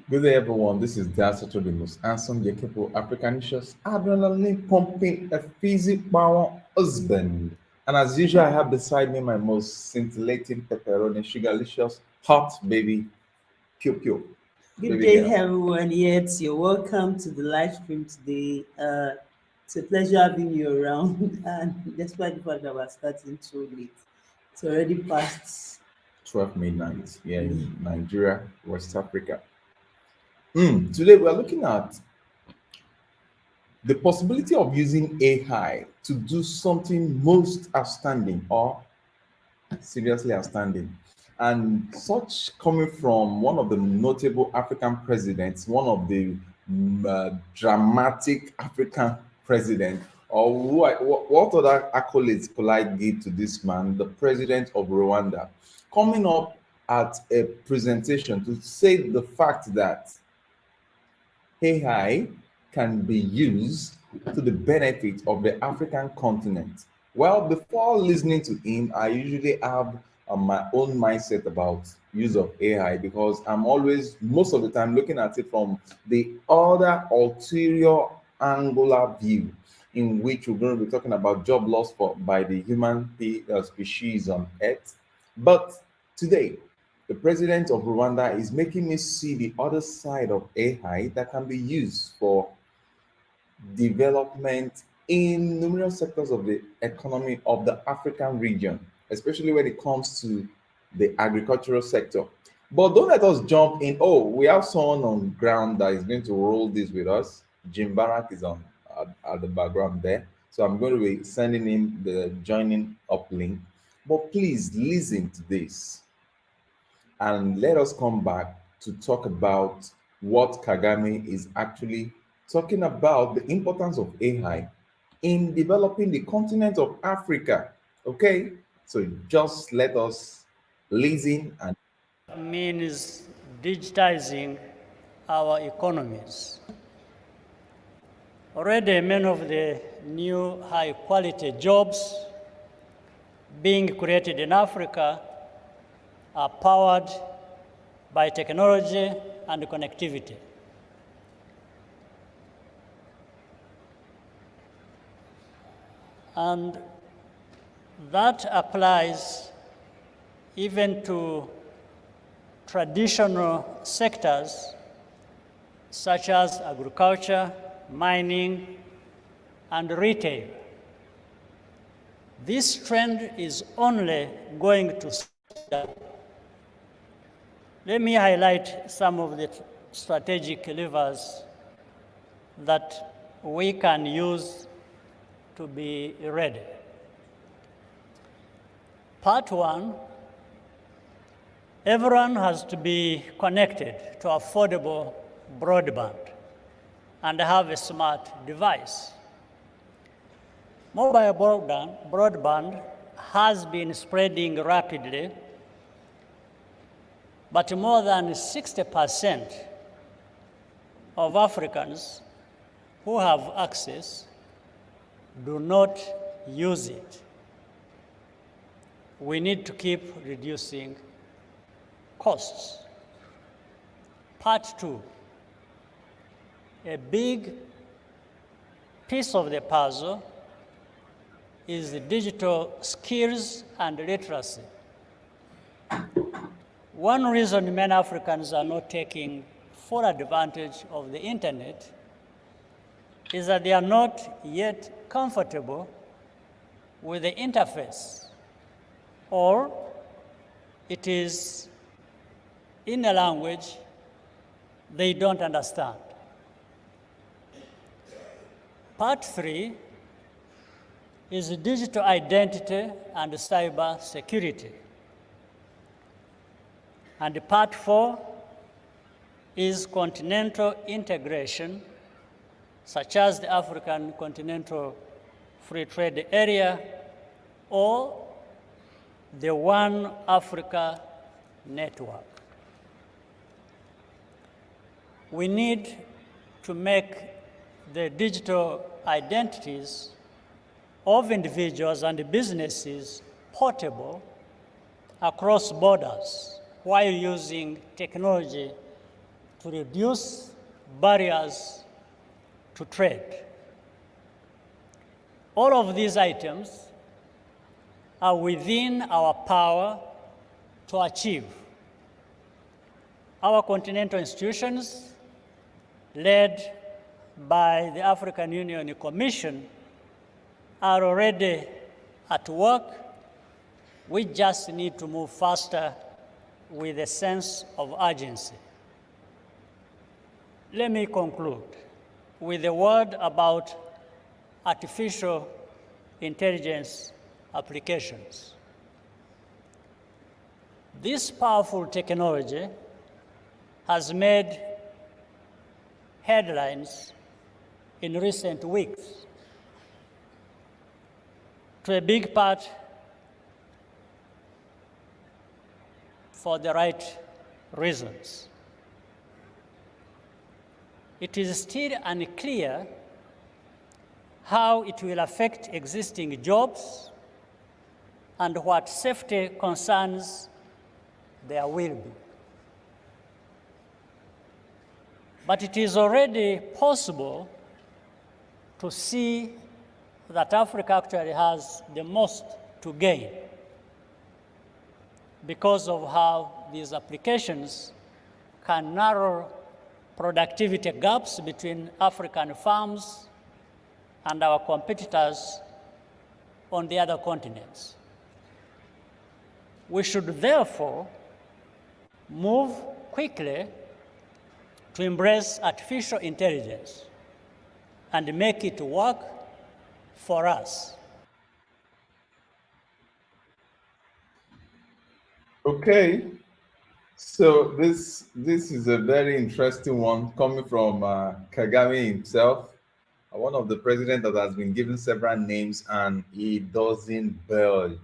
Good day, everyone. This is Dasato, the most handsome, capable Africanicious, adrenaline pumping, a fizzy power husband. And as usual, I have beside me my most scintillating pepperoni, sugarlicious, hot baby, pew pew, Good baby day, girl. everyone. Yes, you're welcome to the live stream today. It's a pleasure having you around. And despite the fact that we're starting so late, it's already past. 12 midnight here in Nigeria, West Africa. Today, we are looking at the possibility of using AI to do something most outstanding or seriously outstanding. And such coming from one of the notable African presidents, one of the dramatic African president, or what other accolades could I give to this man, the president of Rwanda, coming up at a presentation to say the fact that AI can be used to the benefit of the African continent. Well, before listening to him, I usually have my own mindset about use of AI because I'm always, most of the time, looking at it from the other ulterior angular view, in which we're going to be talking about job loss by the human species on Earth. But today, the president of Rwanda is making me see the other side of AI that can be used for development in numerous sectors of the economy of the African region, especially when it comes to the agricultural sector. But don't let us jump in. Oh, we have someone on ground that is going to roll this with us. Jim Barak is on at the background there. So I'm going to be sending him the joining up link. But please listen to this and let us come back to talk about what Kagame is actually talking about the importance of AI in developing the continent of Africa. Okay, so just let us listen and means digitizing our economies. Already, many of the new high quality jobs being created in Africa are powered by technology and connectivity. And that applies even to traditional sectors such as agriculture, mining, and retail. This trend is only going to slow. Let me highlight some of the strategic levers that we can use to be ready. Part one, everyone has to be connected to affordable broadband and have a smart device. Mobile broadband has been spreading rapidly, but more than 60% of Africans who have access do not use it. We need to keep reducing costs. Part two, a big piece of the puzzle is the digital skills and literacy. One reason many Africans are not taking full advantage of the internet is that they are not yet comfortable with the interface, or it is in a language they don't understand. Part three is digital identity and cyber security. And part four is continental integration, such as the African Continental Free Trade Area or the One Africa Network. We need to make the digital identities of individuals and businesses portable across borders while using technology to to reduce barriers to trade. All of these items are within our power to achieve. Our continental institutions, led by the African Union Commission, are already at work. We just need to move faster with a sense of urgency. Let me conclude with a word about artificial intelligence applications. This powerful technology has made headlines in recent weeks, to a big part for the right reasons. It is still unclear how it will affect existing jobs and what safety concerns there will be. But it is already possible to see that Africa actually has the most to gain because of how these applications can narrow productivity gaps between African firms and our competitors on the other continents. We should therefore move quickly to embrace artificial intelligence and make it work for us. Okay, so this is a very interesting one coming from Kagame himself, one of the presidents that has been given several names, and he doesn't budge.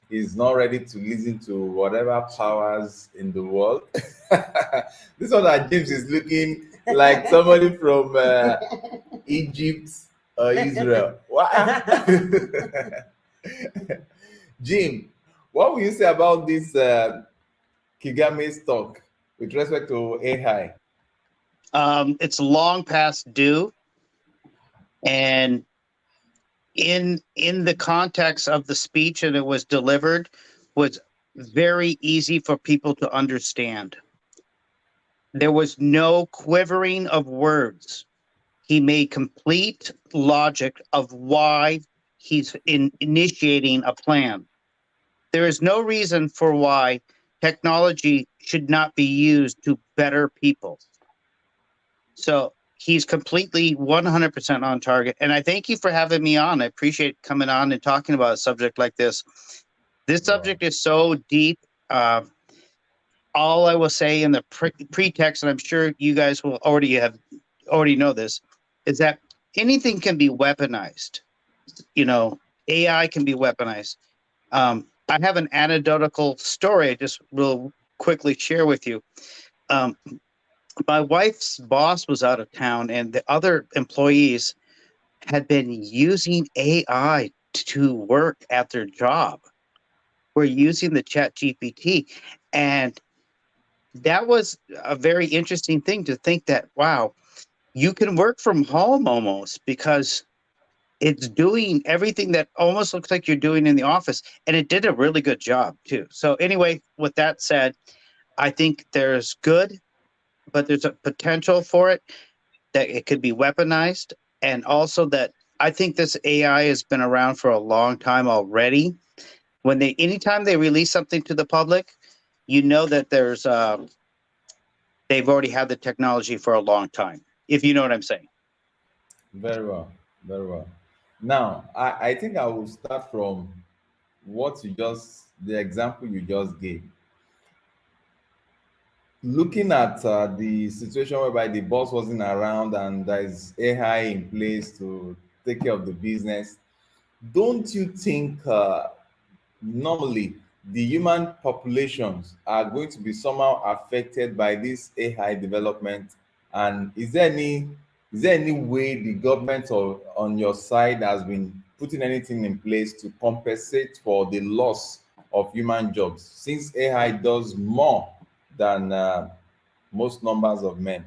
He's not ready to listen to whatever powers in the world. This one that James is looking like somebody from Egypt or Israel. What? Jim, what will you say about this Kigame's talk with respect to AI? It's long past due, and in the context of the speech and it was delivered was very easy for people to understand. There was no quivering of words. He made complete logic of why he's initiating a plan. There is no reason for why technology should not be used to better people. So he's completely 100% on target. And I thank you for having me on. I appreciate coming on and talking about a subject like this. This subject is so deep. All I will say in the pretext, and I'm sure you guys will already know this, is that anything can be weaponized. AI can be weaponized. I have an anecdotal story I just will quickly share with you. My wife's boss was out of town, and the other employees had been using AI to work at their job. We're using the Chat GPT, and that was a very interesting thing to think that, wow, you can work from home almost because it's doing everything that almost looks like you're doing in the office, and it did a really good job too. So anyway, with that said, I think there's good, but there's a potential for it that it could be weaponized, and also that I think this AI has been around for a long time already. Anytime they release something to the public, that there's they've already had the technology for a long time, if you know what I'm saying. Very well, very well. Now, I think I will start from the example you just gave. Looking at the situation whereby the boss wasn't around and there is AI in place to take care of the business, don't you think normally the human populations are going to be somehow affected by this AI development? And is there any way the government or on your side has been putting anything in place to compensate for the loss of human jobs, since AI does more than most numbers of men.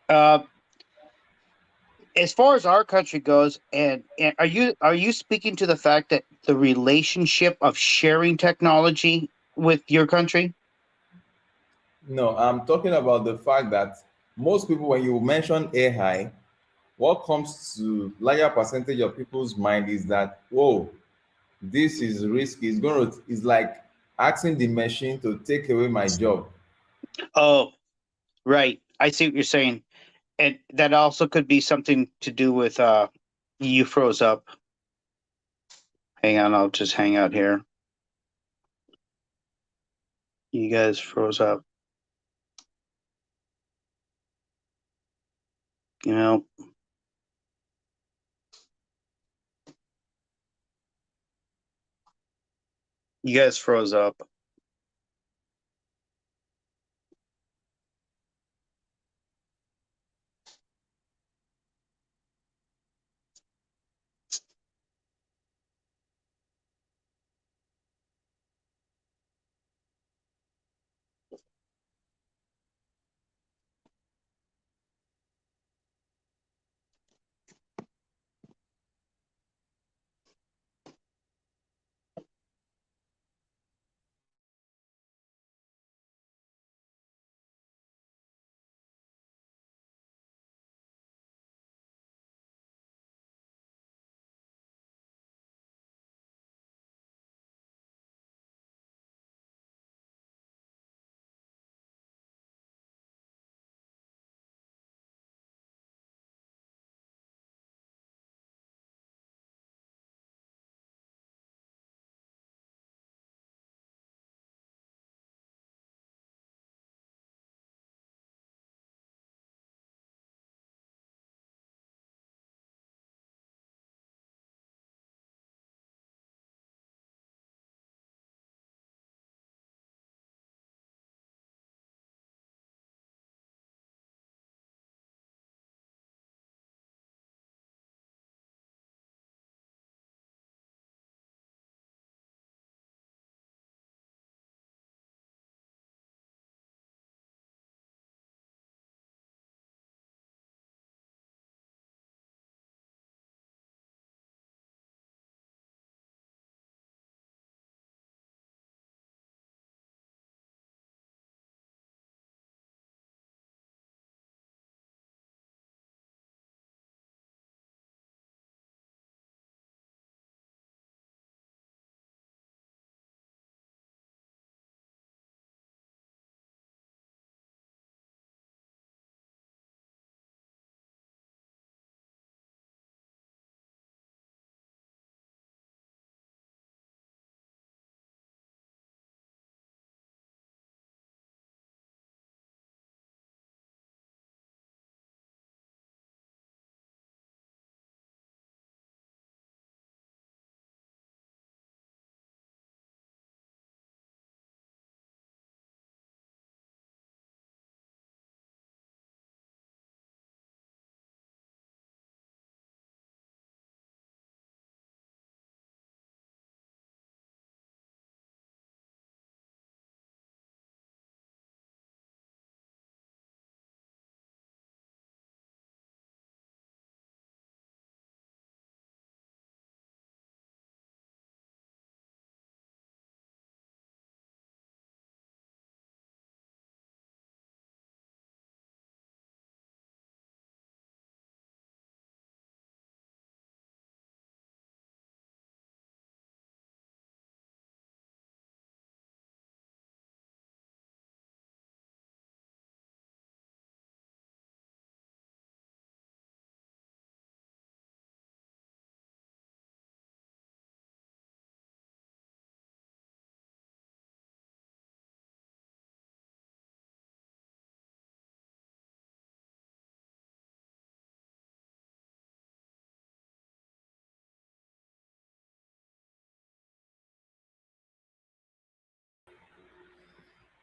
Uh, as far as our country goes, and are you speaking to the fact that the relationship of sharing technology with your country? No, I'm talking about the fact that most people, when you mention AI, what comes to larger percentage of people's mind is that, whoa, this is risky. It's like asking the machine to take away my job. Oh, right. I see what you're saying. And that also could be something to do with you froze up. Hang on, I'll just hang out here. You guys froze up. You know, you guys froze up.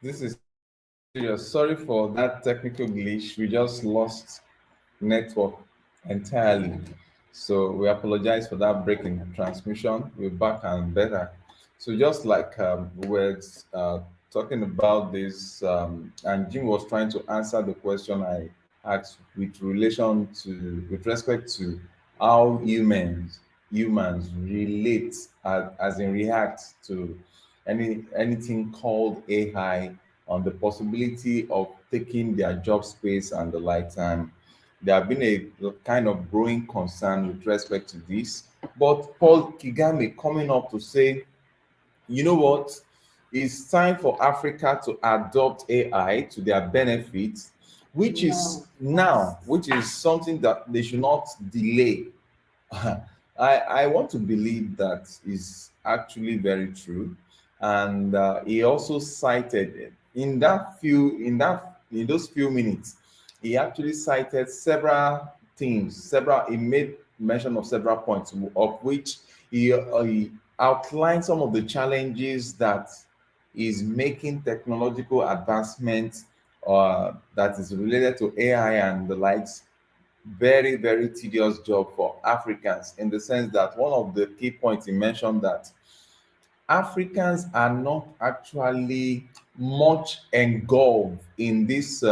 This is serious. Sorry for that technical glitch. We just lost network entirely. So we apologize for that break in transmission. We're back and better. So just like we were talking about this, and Jim was trying to answer the question I asked with respect to how humans relate, as in react to anything called AI, on the possibility of taking their job space and the likes. And there have been a kind of growing concern with respect to this. But Paul Kagame coming up to say, you know what? It's time for Africa to adopt AI to their benefit, which is something that they should not delay. I want to believe that is actually very true, and he also cited in those few minutes, he actually cited several things. He made mention of several points, of which he outlined some of the challenges that is making technological advancements that is related to AI and the likes very, very tedious job for Africans, in the sense that one of the key points he mentioned that Africans are not actually much engulfed in this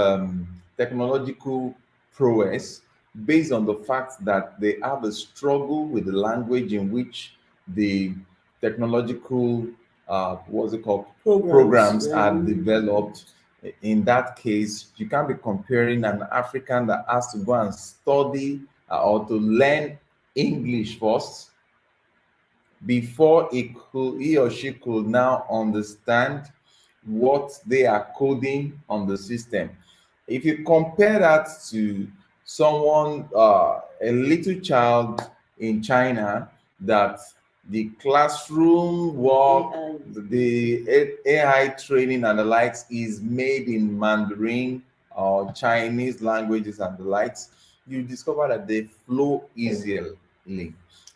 technological prowess, based on the fact that they have a struggle with the language in which the technological what's it called, programs are developed. In that case, you can't be comparing an African that has to go and study or to learn English first before he or she could now understand what they are coding on the system. If you compare that to someone, a little child in China, that the classroom work, the AI training and the likes is made in Mandarin or Chinese languages and the likes, you discover that they flow easily.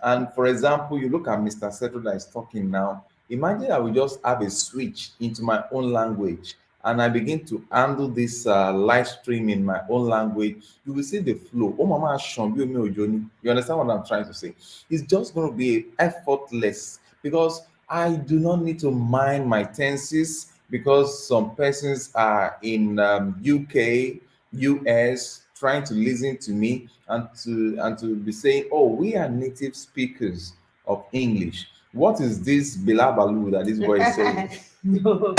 And for example, you look at Mr. Settle that is talking now. Imagine I will just have a switch into my own language and I begin to handle this live stream in my own language. You will see the flow. Oh, mama, you understand what I'm trying to say? It's just going to be effortless, because I do not need to mind my tenses, because some persons are in UK, US, trying to listen to me and to be saying, "Oh, we are native speakers of English. What is this bilabalu that this boy is saying?" No.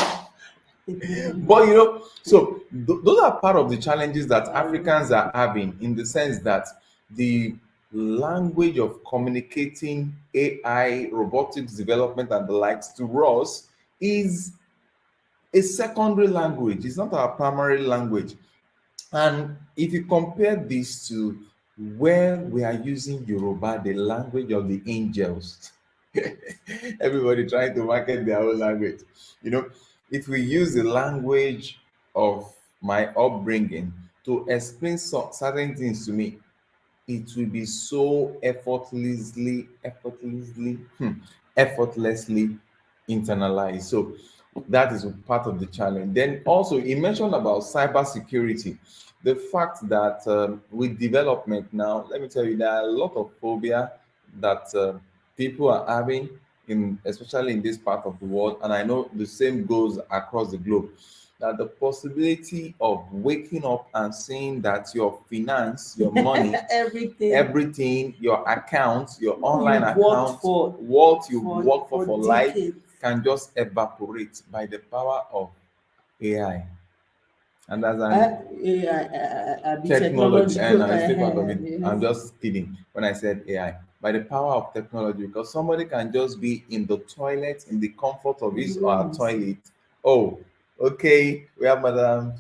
But so those are part of the challenges that Africans are having, in the sense that the language of communicating AI, robotics development, and the likes to us is a secondary language. It's not our primary language. And if you compare this to where we are using Yoruba, the language of the angels, everybody trying to market their own language. If we use the language of my upbringing to explain certain things to me, it will be so effortlessly internalized. So that is part of the challenge. Then also, he mentioned about cybersecurity. The fact that with development now, let me tell you, there are a lot of phobia that people are having, especially in this part of the world, and I know the same goes across the globe. That the possibility of waking up and seeing that your finance, your money, everything, your accounts, your online accounts, what you've worked for life, decades, can just evaporate by the power of AI. And as an technology, and I still part of it. I'm just kidding when I said AI. By the power of technology, because somebody can just be in the toilet, in the comfort of his or her toilet. Oh, okay, we have Madam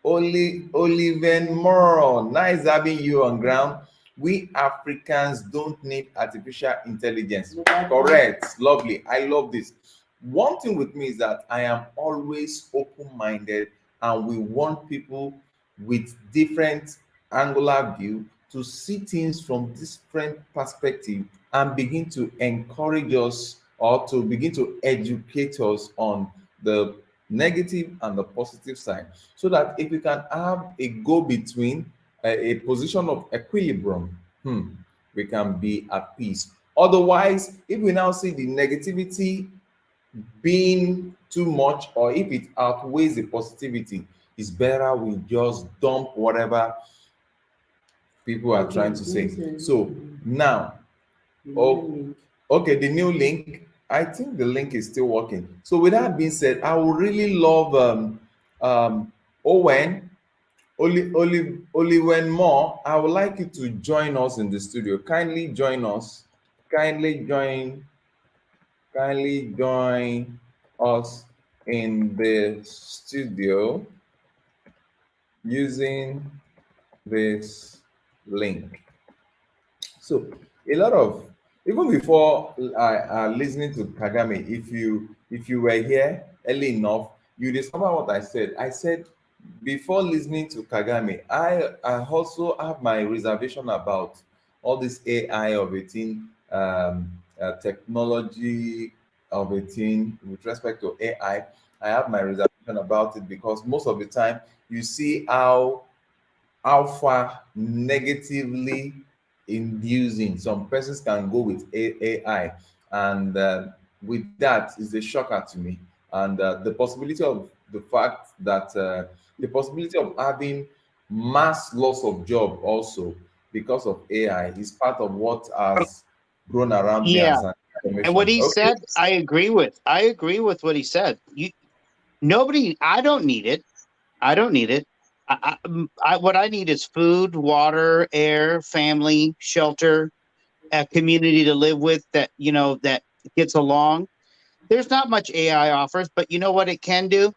Oliven Moro. Nice having you on ground. We Africans don't need artificial intelligence. Correct. Lovely. I love this. One thing with me is that I am always open-minded, and we want people with different angular view to see things from different perspective and begin to encourage us, or to begin to educate us on the negative and the positive side, so that if we can have a go between, a position of equilibrium, we can be at peace. Otherwise, if we now see the negativity being too much or if it outweighs the positivity, it's better we just dump whatever people are trying to say. So now, oh, okay, the new link. I think the link is still working. So with that being said, I would really love Owen, only when more. I would like you to join us in the studio. Kindly join us. Kindly join. Kindly join us in the studio using this link. So a lot of, even before listening to Kagame, if you were here early enough, you discover what I said. I said before listening to Kagame, I also have my reservation about all this AI of a thing, technology of a thing with respect to AI. I have my reservation about it because most of the time you see how far negatively inducing some persons can go with AI, and with that is a shocker to me. And the possibility of the fact that the possibility of having mass loss of job also because of AI is part of what has grown around me Yeah. as an And what information. he Okay. said, I agree with. I agree with what he said. Nobody. I don't need it. I don't need it. What I need is food, water, air, family, shelter, a community to live with that that gets along. There's not much AI offers, but you know what it can do?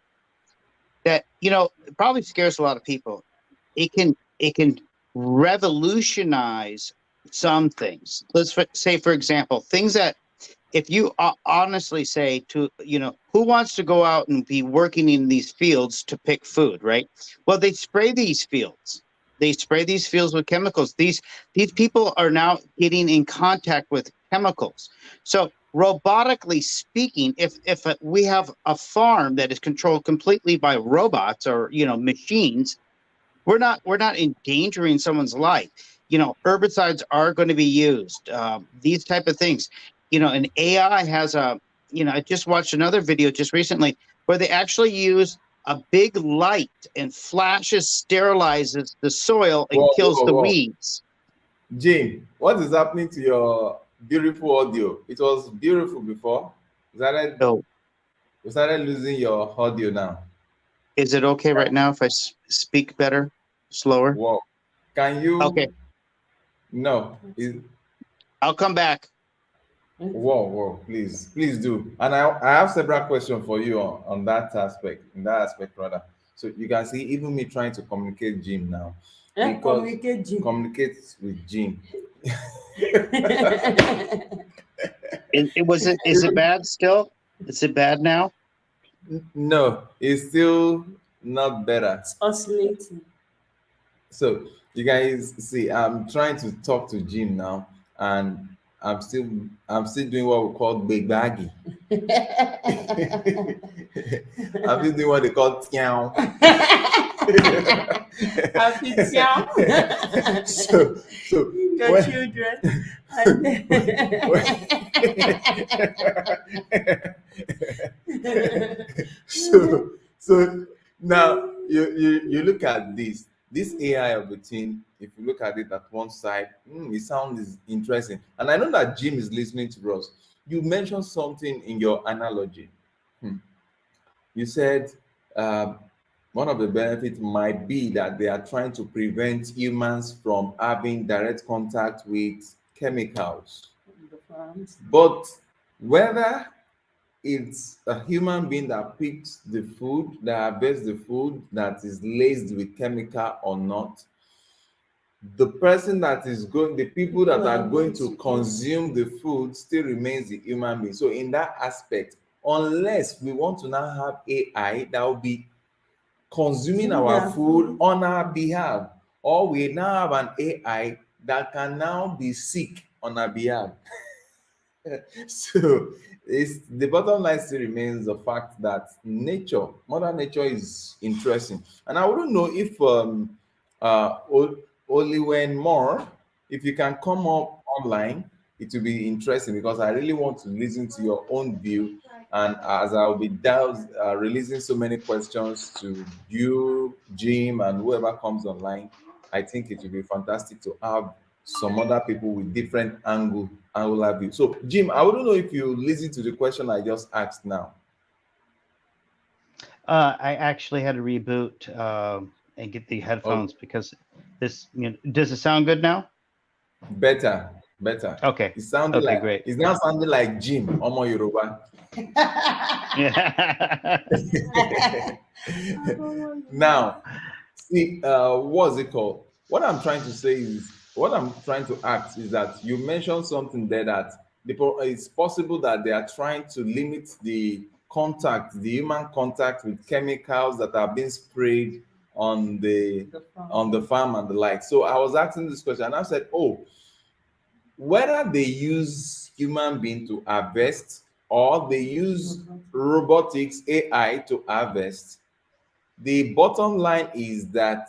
That it probably scares a lot of people. It can revolutionize some things. Let's say, for example, things that if you honestly say to who wants to go out and be working in these fields to pick food, right? Well, they spray these fields with chemicals. These people are now getting in contact with chemicals. So robotically speaking, if we have a farm that is controlled completely by robots or machines, we're not endangering someone's life. Herbicides are going to be used. These type of things. And AI has I just watched another video just recently where they actually use a big light and flashes sterilizes the soil and Whoa, kills whoa, the whoa. weeds. Jane, what is happening to your beautiful audio? It was beautiful before. So We started losing your audio now. is it okay right now if I speak better, slower? Wow. Can Okay, you? No. I'll come back. Whoa, whoa. Please do. And I have several questions for you on that aspect, in that aspect rather. So you can see even me trying to communicate Jim now because Communicate, Jim. communicate with Jim. Is it bad still? Is it bad now? No, it's still not better. It's oscillating. So you guys see, I'm trying to talk to Jim now, and I'm still doing what we call big baggy. I'm still doing what they call tiao. Happy town. So Your when, children. so now you look at this AI of the team. If you look at it at one side, it sounds interesting, and I know that Jim is listening to us. You mentioned something in your analogy. Hmm. You said um, one of the benefits might be that they are trying to prevent humans from having direct contact with chemicals. The farms. But whether it's a human being that picks the food, that harvests the food that is laced with chemical or not, the person that is going, the people that are going to consume the food still remains the human being. So in that aspect, unless we want to now have AI that will be consuming our food on our behalf, or we now have an AI that can now be sick on our behalf. So it's the bottom line still remains the fact that mother nature is interesting. And I wouldn't know if only when more, if you can come up online, it will be interesting because I really want to listen to your own view And as I'll be releasing so many questions to you, Jim, and whoever comes online, I think it will be fantastic to have some other people with different angular view. So, Jim, I wouldn't know if you listen to the question I just asked now. I actually had to reboot and get the headphones because this. Does it sound good now? Better, better. Okay. It sounded Okay, like great. it's now sounding like Jim Omo Yoruba. Yeah. Now, see, what's it called? What I'm trying to say is, what I'm trying to ask is that you mentioned something there that it's possible that they are trying to limit the contact, the human contact with chemicals that are being sprayed on the farm and the like. So I was asking this question, and I said, oh, whether they use human being to harvest or they use robotics AI to harvest, the bottom line is that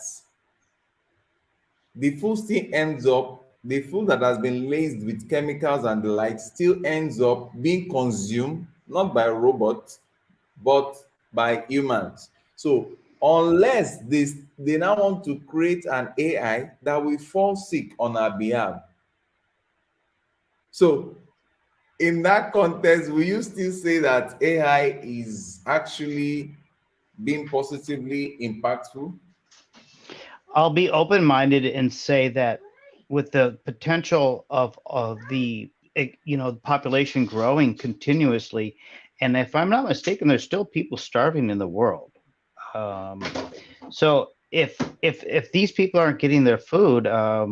the food still ends up, the food that has been laced with chemicals and the like still ends up being consumed not by robots but by humans. So unless they now want to create an AI that will fall sick on our behalf. So in that context, will you still say that AI is actually being positively impactful? I'll be open-minded and say that with the potential of the population growing continuously, and if I'm not mistaken, there's still people starving in the world. Um, so if these people aren't getting their food, I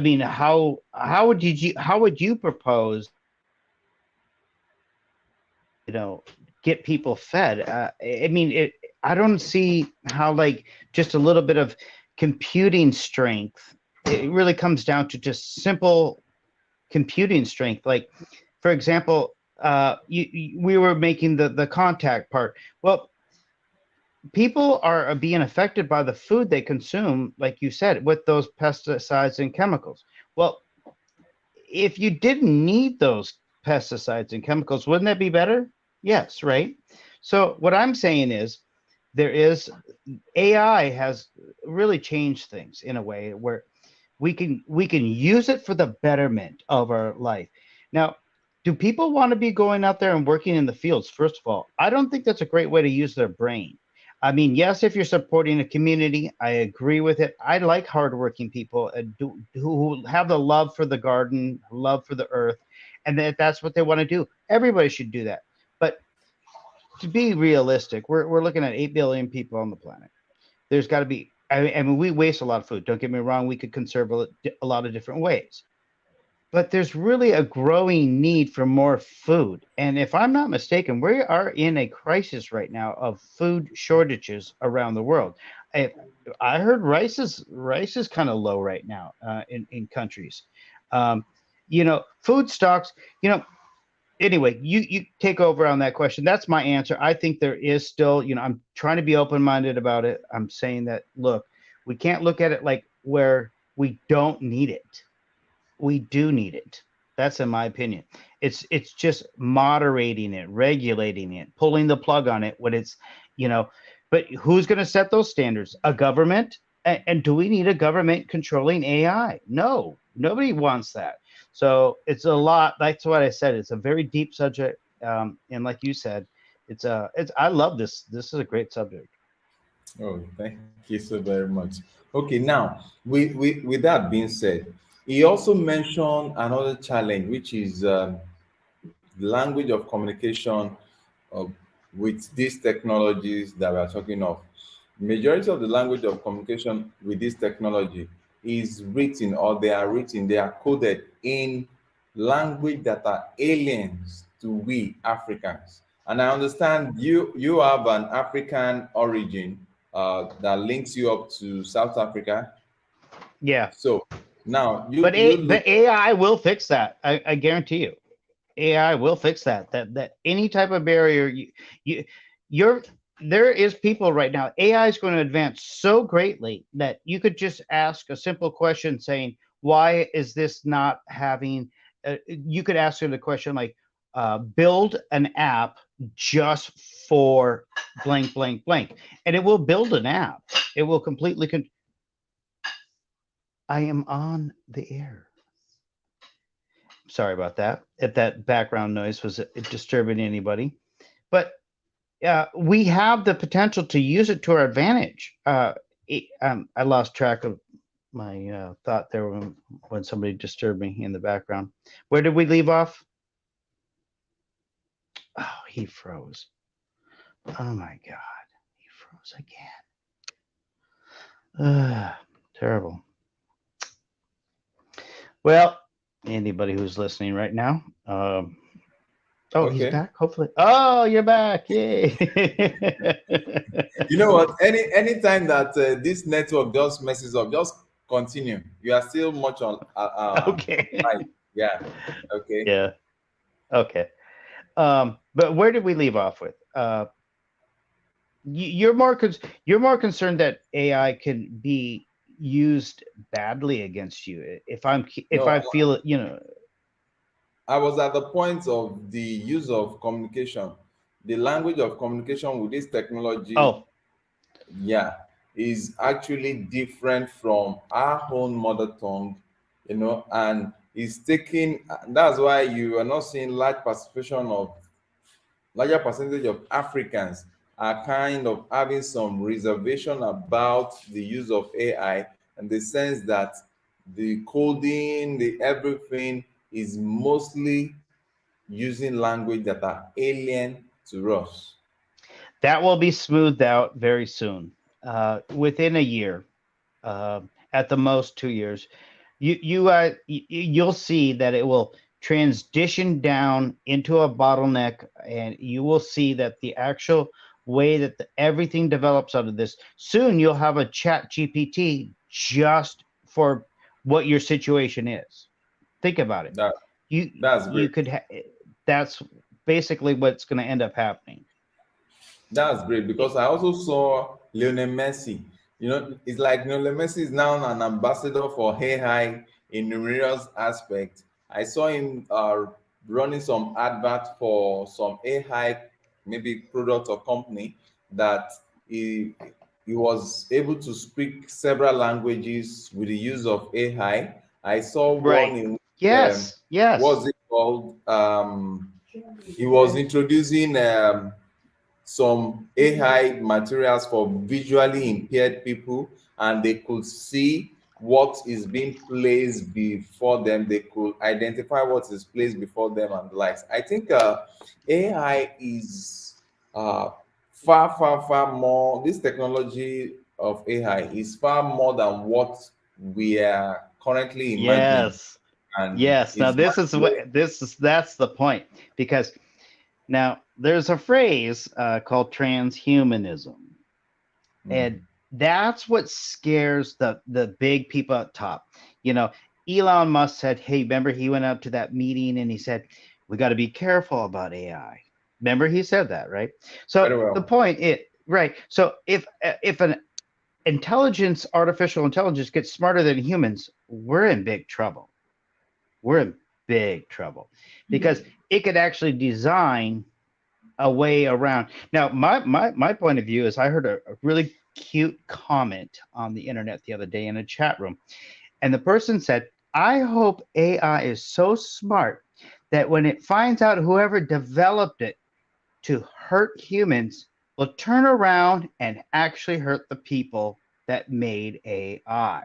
mean, how would you propose, get people fed? I mean, I don't see how, like, just a little bit of computing strength. It really comes down to just simple computing strength. Like, for example, we were making the contact part. Well, people are being affected by the food they consume, like you said, with those pesticides and chemicals. Well, if you didn't need those pesticides and chemicals, wouldn't that be better? Yes, right? So what I'm saying is there is AI has really changed things in a way where we can use it for the betterment of our life. Now, do people want to be going out there and working in the fields? First of all, I don't think that's a great way to use their brain. I mean, yes, if you're supporting a community, I agree with it. I like hardworking people who have the love for the garden, love for the earth, and that's what they want to do. Everybody should do that. But to be realistic, we're looking at 8 billion people on the planet. There's got to be, I mean, we waste a lot of food. Don't get me wrong. We could conserve a lot of different ways. But there's really a growing need for more food. And if I'm not mistaken, we are in a crisis right now of food shortages around the world. I, I heard rice is kind of low right now in countries. Um, food stocks, anyway, you take over on that question. That's my answer. I think there is still, I'm trying to be open-minded about it. I'm saying that, look, we can't look at it like where we don't need it. We do need it. That's in my opinion. It's just moderating it, regulating it, pulling the plug on it when it's, you know, but who's going to set those standards? A government? And do we need a government controlling AI? No, nobody wants that. So it's a lot. That's what I said. It's a very deep subject. And like you said, I love this. This is a great subject. Oh, thank you so very much. Okay, now with that being said, he also mentioned another challenge, which is language of communication uh, with these technologies that we are talking of. Majority of the language of communication with this technology is written, or they are coded in language that are aliens to we Africans. And I understand you have an African origin that links you up to South Africa. Yeah, So now but you look. but AI will fix that. I guarantee you. AI will fix that. That any type of barrier you you're there is people right now. AI is going to advance so greatly that you could just ask a simple question saying, "Why is this not having?" You could ask her the question like, build an app just for blank, blank, blank, and it will build an app. It will completely. I am on the air. Sorry about that. If that background noise was disturbing anybody, but we have the potential to use it to our advantage. I lost track of my thought there when somebody disturbed me in the background. Where did we leave off? Oh, he froze. Oh my God, he froze again. Terrible. Well, anybody who's listening right now, he's Okay. back. Hopefully. Oh, you're back! Yay! You know what? Anytime that this network just messes up, just continue. You are still much on. Okay. Right. Yeah. Okay. Yeah. Okay. But where did we leave off with? You're more concerned that AI can be used badly against you. If No, I feel it, I was at the point of the use of communication, the language of communication with this technology. Oh, Yeah, is actually different from our own mother tongue, and is taking. That's why you are not seeing larger percentage of Africans are kind of having some reservation about the use of AI, and the sense that the coding, the everything is mostly using language that are alien to us. that will be smoothed out very soon. Within a year, at the most 2 years, you'll see that it will transition down into a bottleneck, and you will see that the actual way that everything develops out of this, soon you'll have a chat GPT just for what your situation is. Think about it. That you that's you great. could that's basically what's going to end up happening. That's great because I also saw Lionel Messi. It's like Lionel Messi is now an ambassador for AI in numerous aspects. I saw him running some advert for some AI, maybe product or company, that he was able to speak several languages with the use of AI. I saw one Right. in Yes. what's it called? He was introducing some AI materials for visually impaired people, and they could see what is being placed before them. They could identify what is placed before them and the likes. I think AI is far, far, far more. This technology of AI is far more than what we are currently imagining, Yes. and Yes. Now it's much more. that's the point, because now there's a phrase called transhumanism, Mm. and that's what scares the big people up top. You know, Elon Musk said, "Hey, remember he went up to that meeting and he said we got to be careful about AI." Remember he said that, right? So Very the well. point is, right. So if an artificial intelligence gets smarter than humans, we're in big trouble. We're in big trouble because it could actually design a way around. Now, my point of view is I heard a really cute comment on the internet the other day in a chat room, and the person said, "I hope AI is so smart that when it finds out whoever developed it to hurt humans will turn around and actually hurt the people that made AI."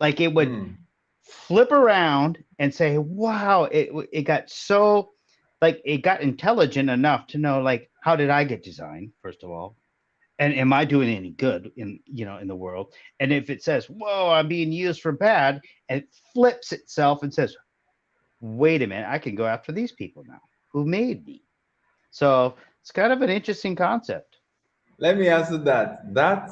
Like it would Mm. flip around and say, "Wow, it got so, like, it got intelligent enough to know, like, how did I get designed, first of all, and am I doing any good in the world?" And if it says, "Whoa, I'm being used for bad," and it flips itself and says, "Wait a minute, I can go after these people now who made me." So it's kind of an interesting concept. Let me answer that. That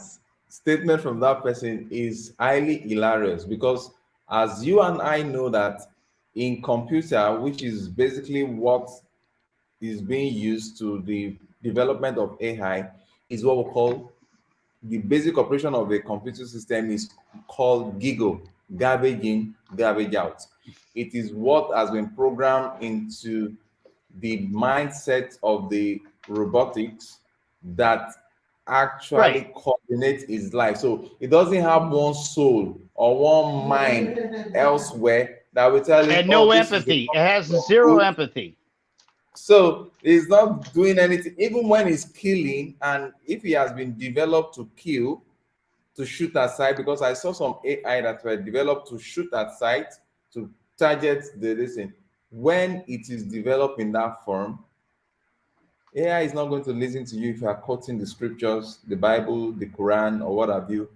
statement from that person is highly hilarious because, as you and I know, that in computer, which is basically what is being used to the development of AI, is what we call the basic operation of a computer system is called GIGO, garbage in, garbage out. It is what has been programmed into the mindset of the robotics that actually Right. coordinates his life. So it doesn't have one soul or one mind elsewhere that will tell it, And oh, no this is the empathy. It has function of zero good. empathy. So he's not doing anything, even when he's killing. And if he has been developed to kill, to shoot at sight, because I saw some AI that were developed to shoot at sight, to target the listen. When it is developed in that form, AI is not going to listen to you if you are quoting the scriptures, the Bible, the Quran, or what have you.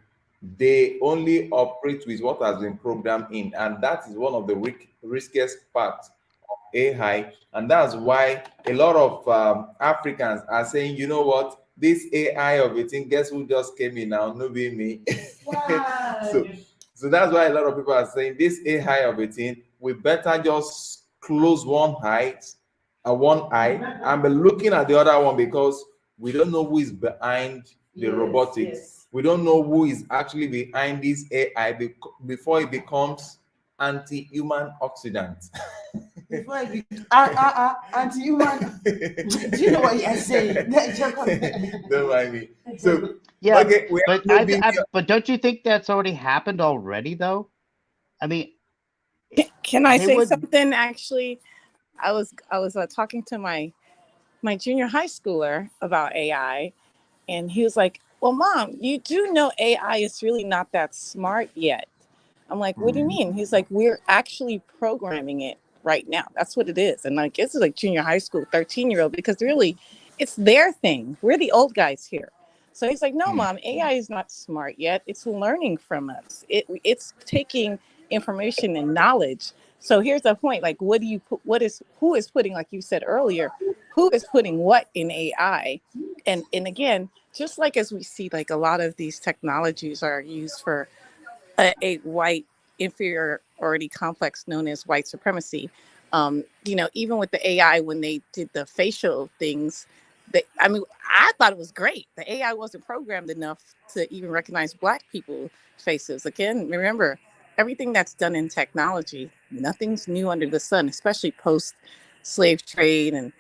They only operate with what has been programmed in, and that is one of the riskiest parts of AI. And that's why a lot of Africans are saying, you know what, this AI of a thing, guess who just came in now? No be me. so, so that's why a lot of people are saying this AI of a thing, we better just close one eye and be looking at the other one, because we don't know who is behind the robotics. Yes. We don't know who is actually behind this AI before it becomes anti-human oxidant. Before I be anti-human. Do you know what you're saying? Don't mind me. So, Yeah, okay, we have but maybe but don't you think that's already happened already though? I mean, Can I they say would. something? Actually, I was talking to my junior high schooler about AI, and he was like, "Well, Mom, you do know AI is really not that smart yet." I'm like, "What do you mean?" He's like, "We're actually programming it right now. That's what it is." And I guess it's like junior high school, 13-year-old, because really, it's their thing. We're the old guys here. So he's like, "No, Mom, AI is not smart yet. It's learning from us. It's taking information and knowledge." So here's the point: like, what do you put? Who is putting, like you said earlier, who is putting what in AI? And again, just like as we see, like a lot of these technologies are used for a white inferiority complex known as white supremacy. Even with the AI, when they did the facial things, I thought it was great. The AI wasn't programmed enough to even recognize Black people's faces. Again, remember, everything that's done in technology, nothing's new under the sun, especially post slave trade and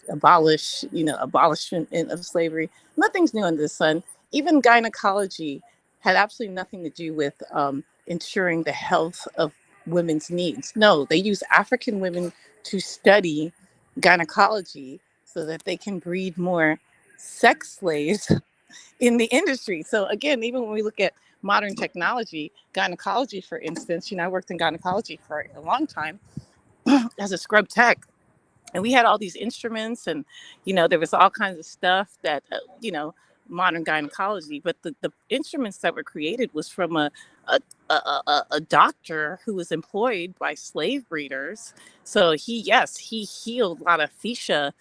abolishment of slavery. Nothing's new under the sun. Even gynecology had absolutely nothing to do with ensuring the health of women's needs. No, they use African women to study gynecology so that they can breed more sex slaves in the industry. So again, even when we look at modern technology, gynecology, for instance, I worked in gynecology for a long time as a scrub tech, and we had all these instruments, and there was all kinds of stuff that modern gynecology, but the instruments that were created was from a doctor who was employed by slave breeders. So he healed a lot of fisha,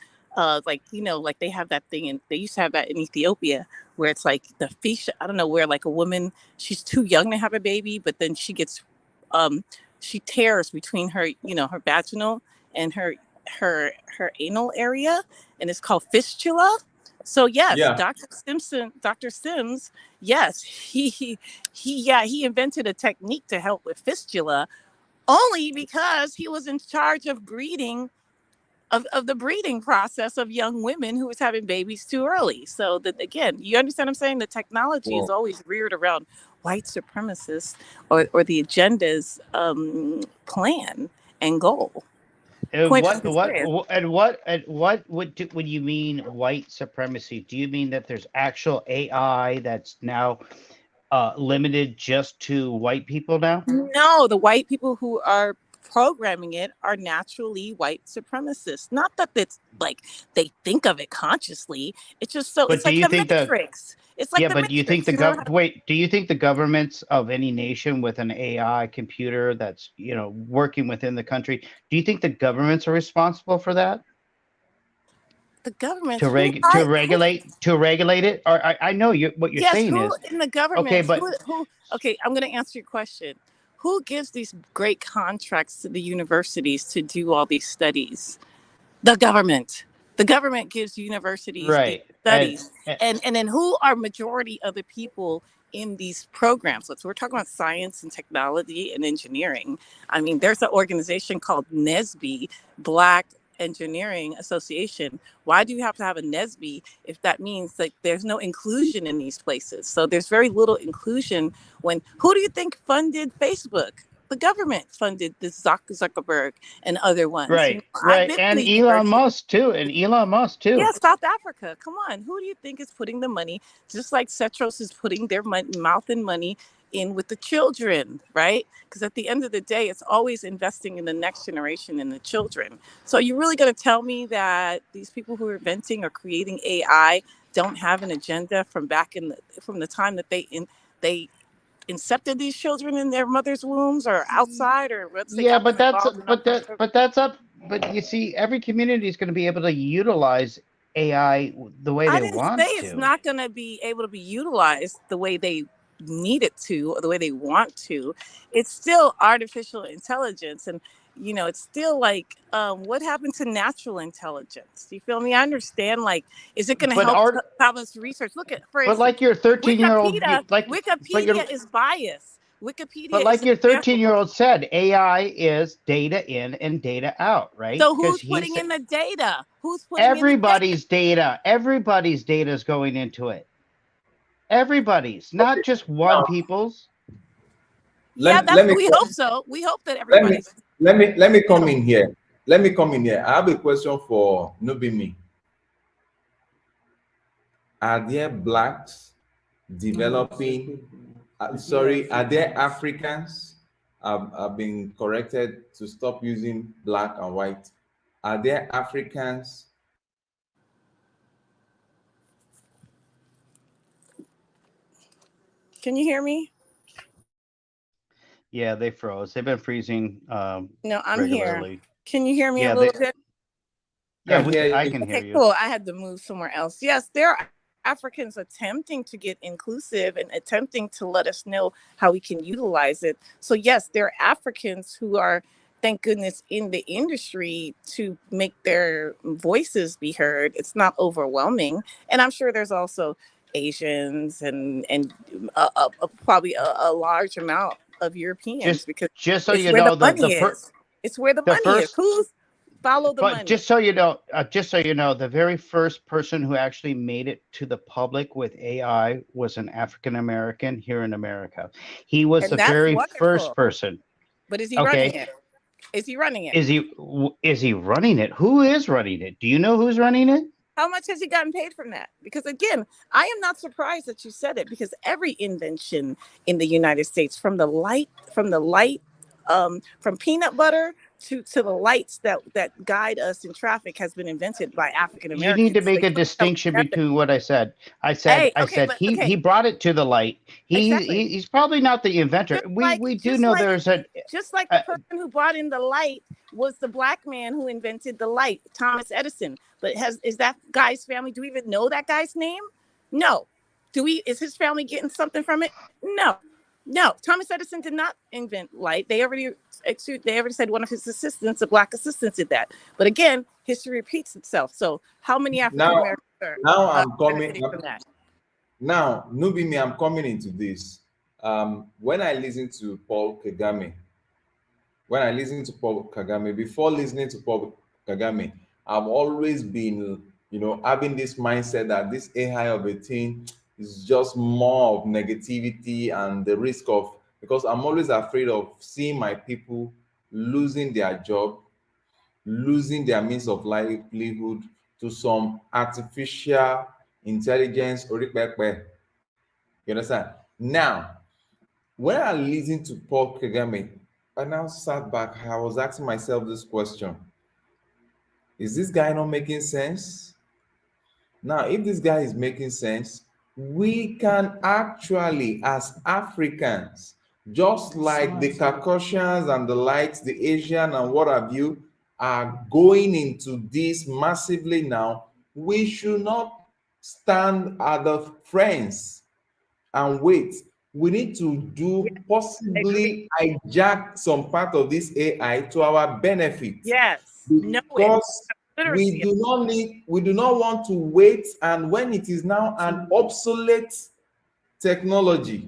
like they have that thing, and they used to have that in Ethiopia, where it's like the fisha, I don't know, where like a woman, she's too young to have a baby, but then she tears between her vaginal and her anal area, and it's called fistula. So yes, yeah. Dr. Sims, yes, he invented a technique to help with fistula, only because he was in charge of breeding of the breeding process of young women who was having babies too early. So that, again, you understand what I'm saying? The technology is Well, always reared around white supremacists or the agenda's plan and goal. And Point what of what experience. and what when you mean white supremacy? Do you mean that there's actual AI that's now limited just to white people now? No, the white people who are programming it are naturally white supremacists. Not that it's like they think of it consciously. It's just so But it's do like you the think the Matrix. It's like Yeah, the but do you think Matrix. You know how do you think the governments of any nation with an AI computer that's, working within the country, do you think the governments are responsible for that? the governments To who reg to I who regulate it? Or I know what you're yes, saying who is in the okay, government but who okay, I'm going to answer your question. Who gives these great contracts to the universities to do all these studies? The government. The government gives universities these right. studies. And then who are majority of the people in these programs? So we're talking about science and technology and engineering. I mean, there's an organization called NSBE, Black Engineering Association. Why do you have to have a NESB if that means that there's no inclusion in these places? So there's very little inclusion when, who do you think funded Facebook? The government funded this Zuckerberg and other ones. You know, Right, I've right. been And to the Elon University. Musk too. And Elon Musk too. Yeah, South Africa. Come on. Who do you think is putting the money? Just like Cetros is putting their mouth and money in with the children, right? Because at the end of the day, it's always investing in the next generation and the children. So you're really going to tell me that these people who are inventing or creating AI don't have an agenda from back from the time that they incepted these children in their mother's wombs or outside, or let's say Yeah, got them but that's involved in other. but that's up. But you see, every community is going to be able to utilize AI the way I they didn't say want it's to. not going to be able to be utilized the way they need it to or the way they want to. It's still artificial intelligence, and it's still like, what happened to natural intelligence? Do you feel me? I understand. Like, is it going to But help art, have us research? Look at, for but instance, like your 13-year-old, Wikipedia. but your Wikipedia is biased. Wikipedia but is like an your example. 13-year-old said, AI is data in and data out, right? So Because who's putting in the data? Who's putting in the data? everybody's data is going into it. Everybody's, not just one Now, people's. Yeah, let me we hope so. We hope that let me everybody's let me come middle. in here. Let me come in here. I have a question for Nubimi. Are there blacks developing? Sorry, are there Africans? Have been corrected to stop using black and white. Are there Africans? Can you hear me? Yeah, they froze. They've been freezing No, I'm here. regularly. Can you hear me a Yeah, little bit? Can hear I you. can hear Okay, you. cool. I had to move somewhere else. Yes, there are Africans attempting to get inclusive and attempting to let us know how we can utilize it. So yes, there are Africans who are, thank goodness, in the industry to make their voices be heard. It's not overwhelming. And I'm sure there's also Asians and probably a large amount of Europeans, Just because just so it's you where the know, money is. It's where the the money is. first Who's follow the but money? just so you know, the very first person who actually made it to the public with AI was an African American here in America. He was And the that's very first wonderful. person. But is he running Okay, it? Is he running it? is he running it? Who is running it? Do you know who's running it? How much has he gotten paid from that? Because again, I am not surprised that you said it, because every invention in the United States, from peanut butter to the lights that guide us in traffic, has been invented by African You need to Americans. make They a put them distinction together. between what I said. Hey, I okay, said but he okay, brought it to the light. exactly. He's probably not the inventor. Just like We do just know like there's just like the a person who brought in the light was the black man who invented the light, Thomas Edison. But is that guy's family? Do we even know that guy's name? No. Is his family getting something from it? No. No. Thomas Edison did not invent light. They already said one of his assistants, a black assistant, did that. But again, history repeats itself. So how many African Now, Americans are now I'm coming. benefiting from that? Now, Nubimi, I'm coming into this. When I listen to Paul Kagame, before listening to Paul Kagame, I've always been, having this mindset that this AI of a thing is just more of negativity and the risk of, because I'm always afraid of seeing my people losing their job, losing their means of livelihood to some artificial intelligence. You understand? Now, when I listened to Paul Kagame, I now sat back. I was asking myself this question: is this guy not making sense? Now, if this guy is making sense, we can actually, as Africans, just like the Caucasians and the likes, the Asian and what have you, are going into this massively now, we should not stand at the friends and wait. We need to Yeah, I agree. possibly hijack some part of this AI to our benefit, Yes. Know it. because Literacy. we do not want to wait, and when it is now an obsolete technology,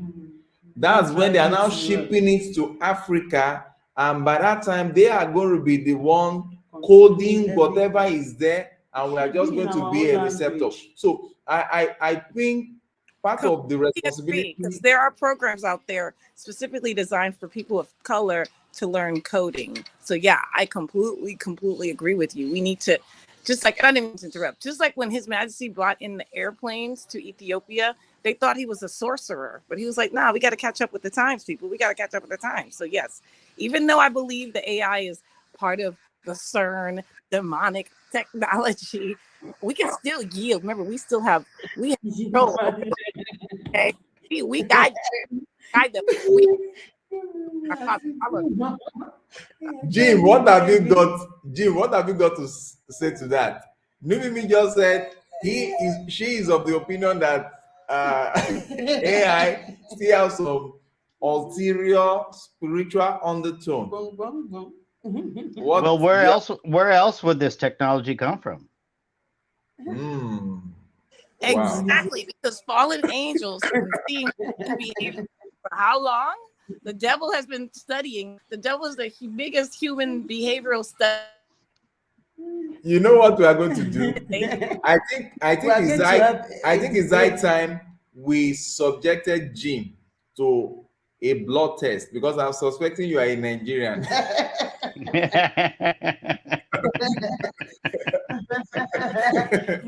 that's when they are now shipping it to Africa, and by that time they are going to be the one coding whatever is there, and we are just In going to our be a own receptor. language. So I think part of the responsibility, because there are programs out there specifically designed for people of color to learn coding. So yeah, I completely agree with you. We need to, just like, I didn't mean to interrupt, just like when His Majesty brought in the airplanes to Ethiopia, they thought he was a sorcerer, but he was like, nah, we got to catch up with the times, people. We got to catch up with the times. So yes, even though I believe the AI is part of the CERN demonic technology, we can still yield. Remember, we have control. Okay, we guide them. Jim, what have you got? Jim, what have you got to say to that? Mimi just said she is of the opinion that AI still has some ulterior spiritual undertone. What? Well, where else would this technology come from? Wow. Exactly, because fallen angels have been seeing human behavior for how long? The devil has been studying. The devil is the biggest human behavioral study. You know what we are going to do? I think it's high time we subjected Jim to a blood test, because I'm suspecting you are a Nigerian. No,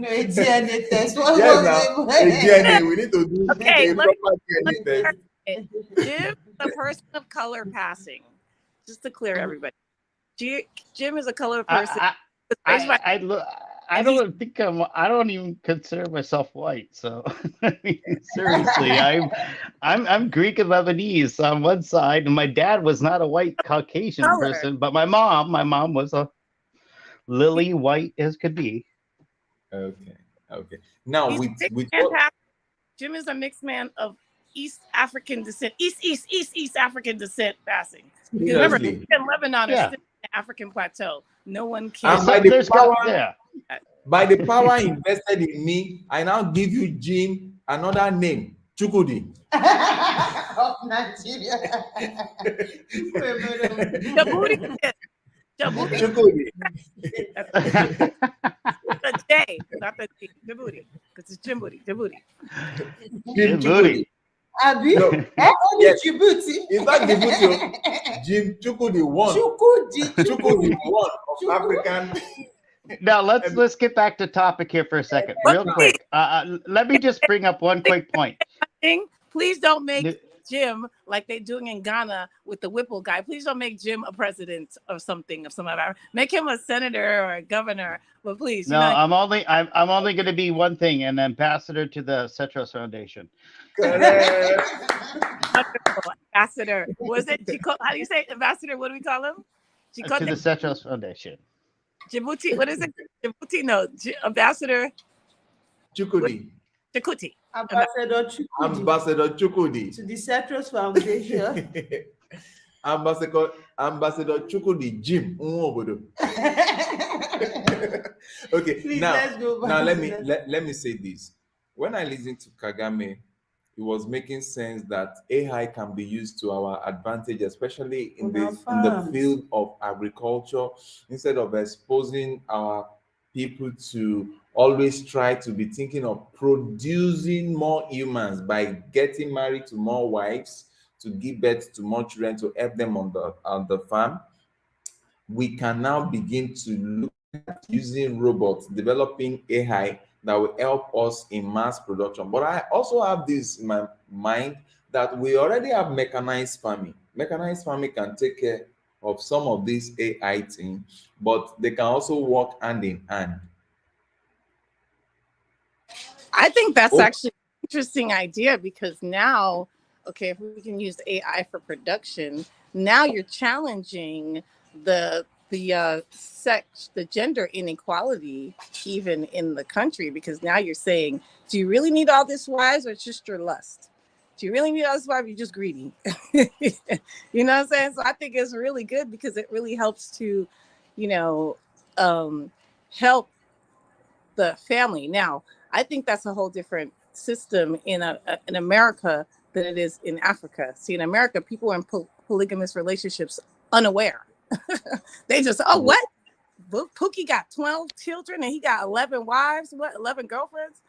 a DNA test. What Yes, was now it? a DNA. We need to do Okay, a proper DNA test. Jim, the person of color passing. Just to clear everybody, Jim is a color person. I don't think I don't even consider myself white. So I mean, seriously, I'm Greek and Lebanese on one side, and my dad was not a white Caucasian person, but my mom was a lily white as could be. Okay. Now Jim is a mixed man of East African descent, East African descent passing. Because remember, in Lebanon is still the African plateau. No one can. And by the power invested in me, I now give you, Jim, another name, Chukudi. Of Nigeria. Djibouti. Chukudi. The J, not the G. Djibouti, because it's Djibouti. Jim Chukudi. Abi? No. Yes. Djibouti. It's not Djibouti. Jim Chukudi one. Chukudi one of African. Now let's get back to topic here for a second, real quick. Let me just bring up one quick point. Please don't make Jim like they're doing in Ghana with the Whipple guy. Please don't make Jim a president of something of some other. Make him a senator or a governor. But please. No, I'm only going to be one thing, an ambassador to the Cetros Foundation. Ambassador. Was it? How do you say ambassador? What do we call him? To the Cetros Foundation. Djibouti. What is it? Djibouti? No. Ambassador. Chukudi. Chikuti. Ambassador Chukudi. To the Cetros Foundation. Ambassador Chukudi Jim. Okay. Please, now let's go back let me say this. When I listened to Kagame, it was making sense that AI can be used to our advantage, especially in the field of agriculture, instead of exposing our people to always try to be thinking of producing more humans by getting married to more wives to give birth to more children to help them on the farm. We can now begin to look at using robots, developing AI that will help us in mass production. But I also have this in my mind that we already have mechanized farming. Mechanized farming can take care of some of these AI things, but they can also work hand in hand. I think that's actually an interesting idea, because now, okay, if we can use AI for production, now you're challenging the gender inequality even in the country, because now you're saying, do you really need all this wives, or it's just your lust? Do you really need all this wives, or you're just greedy? You know what I'm saying? So I think it's really good, because it really helps to, help the family. Now, I think that's a whole different system in America than it is in Africa. See, in America, people are in polygamous relationships unaware. They just, what? Pookie got 12 children and he got 11 wives, 11 girlfriends.